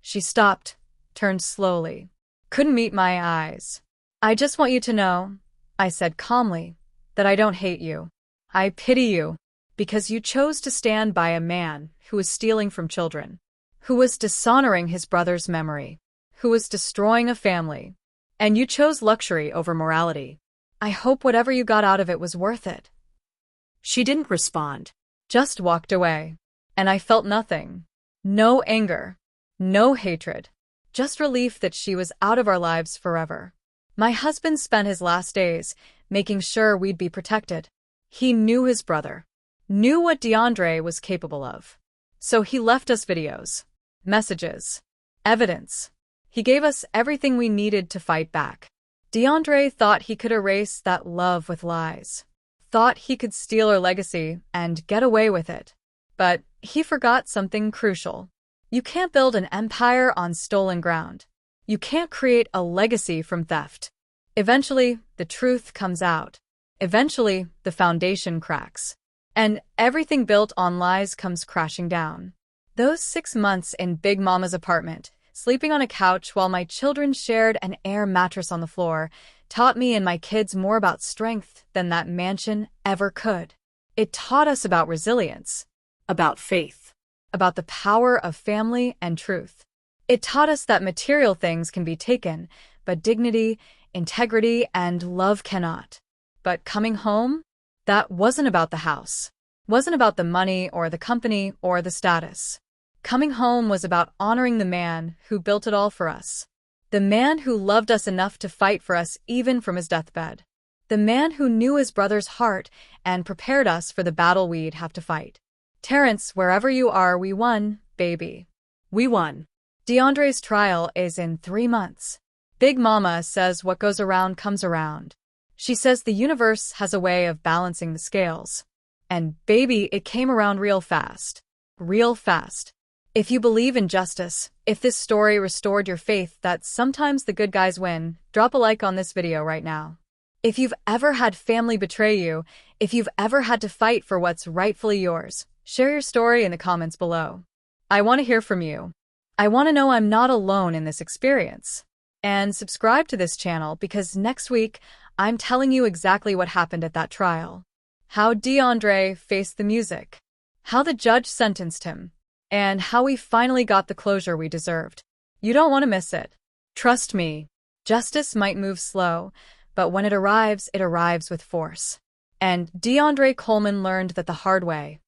She stopped, turned slowly. Couldn't meet my eyes. "I just want you to know," I said calmly, "that I don't hate you. I pity you, because you chose to stand by a man who was stealing from children, who was dishonoring his brother's memory, who was destroying a family, and you chose luxury over morality. I hope whatever you got out of it was worth it. She didn't respond. Just walked away. And I felt nothing. No anger. No hatred. Just relief that she was out of our lives forever. My husband spent his last days making sure we'd be protected. He knew his brother. Knew what DeAndre was capable of. So he left us videos, messages, evidence. He gave us everything we needed to fight back. DeAndre thought he could erase that love with lies. Thought he could steal our legacy and get away with it. But he forgot something crucial. You can't build an empire on stolen ground. You can't create a legacy from theft. Eventually, the truth comes out. Eventually, the foundation cracks. And everything built on lies comes crashing down. Those 6 months in Big Mama's apartment, sleeping on a couch while my children shared an air mattress on the floor, taught me and my kids more about strength than that mansion ever could. It taught us about resilience, About faith. about the power of family and truth. It taught us that material things can be taken, but dignity, integrity, and love cannot. But coming home? That wasn't about the house. Wasn't about the money or the company or the status. Coming home was about honoring the man who built it all for us. The man who loved us enough to fight for us even from his deathbed. The man who knew his brother's heart and prepared us for the battle we'd have to fight. Terrence, wherever you are, we won, baby. We won. DeAndre's trial is in 3 months. Big Mama says what goes around comes around. She says the universe has a way of balancing the scales. And baby, it came around real fast. Real fast. If you believe in justice, if this story restored your faith that sometimes the good guys win, drop a like on this video right now. If you've ever had family betray you, if you've ever had to fight for what's rightfully yours, share your story in the comments below. I want to hear from you. I want to know I'm not alone in this experience. And subscribe to this channel because next week, I'm telling you exactly what happened at that trial. How DeAndre faced the music. How the judge sentenced him. And how we finally got the closure we deserved. You don't want to miss it. Trust me, justice might move slow, but when it arrives with force. And DeAndre Coleman learned that the hard way.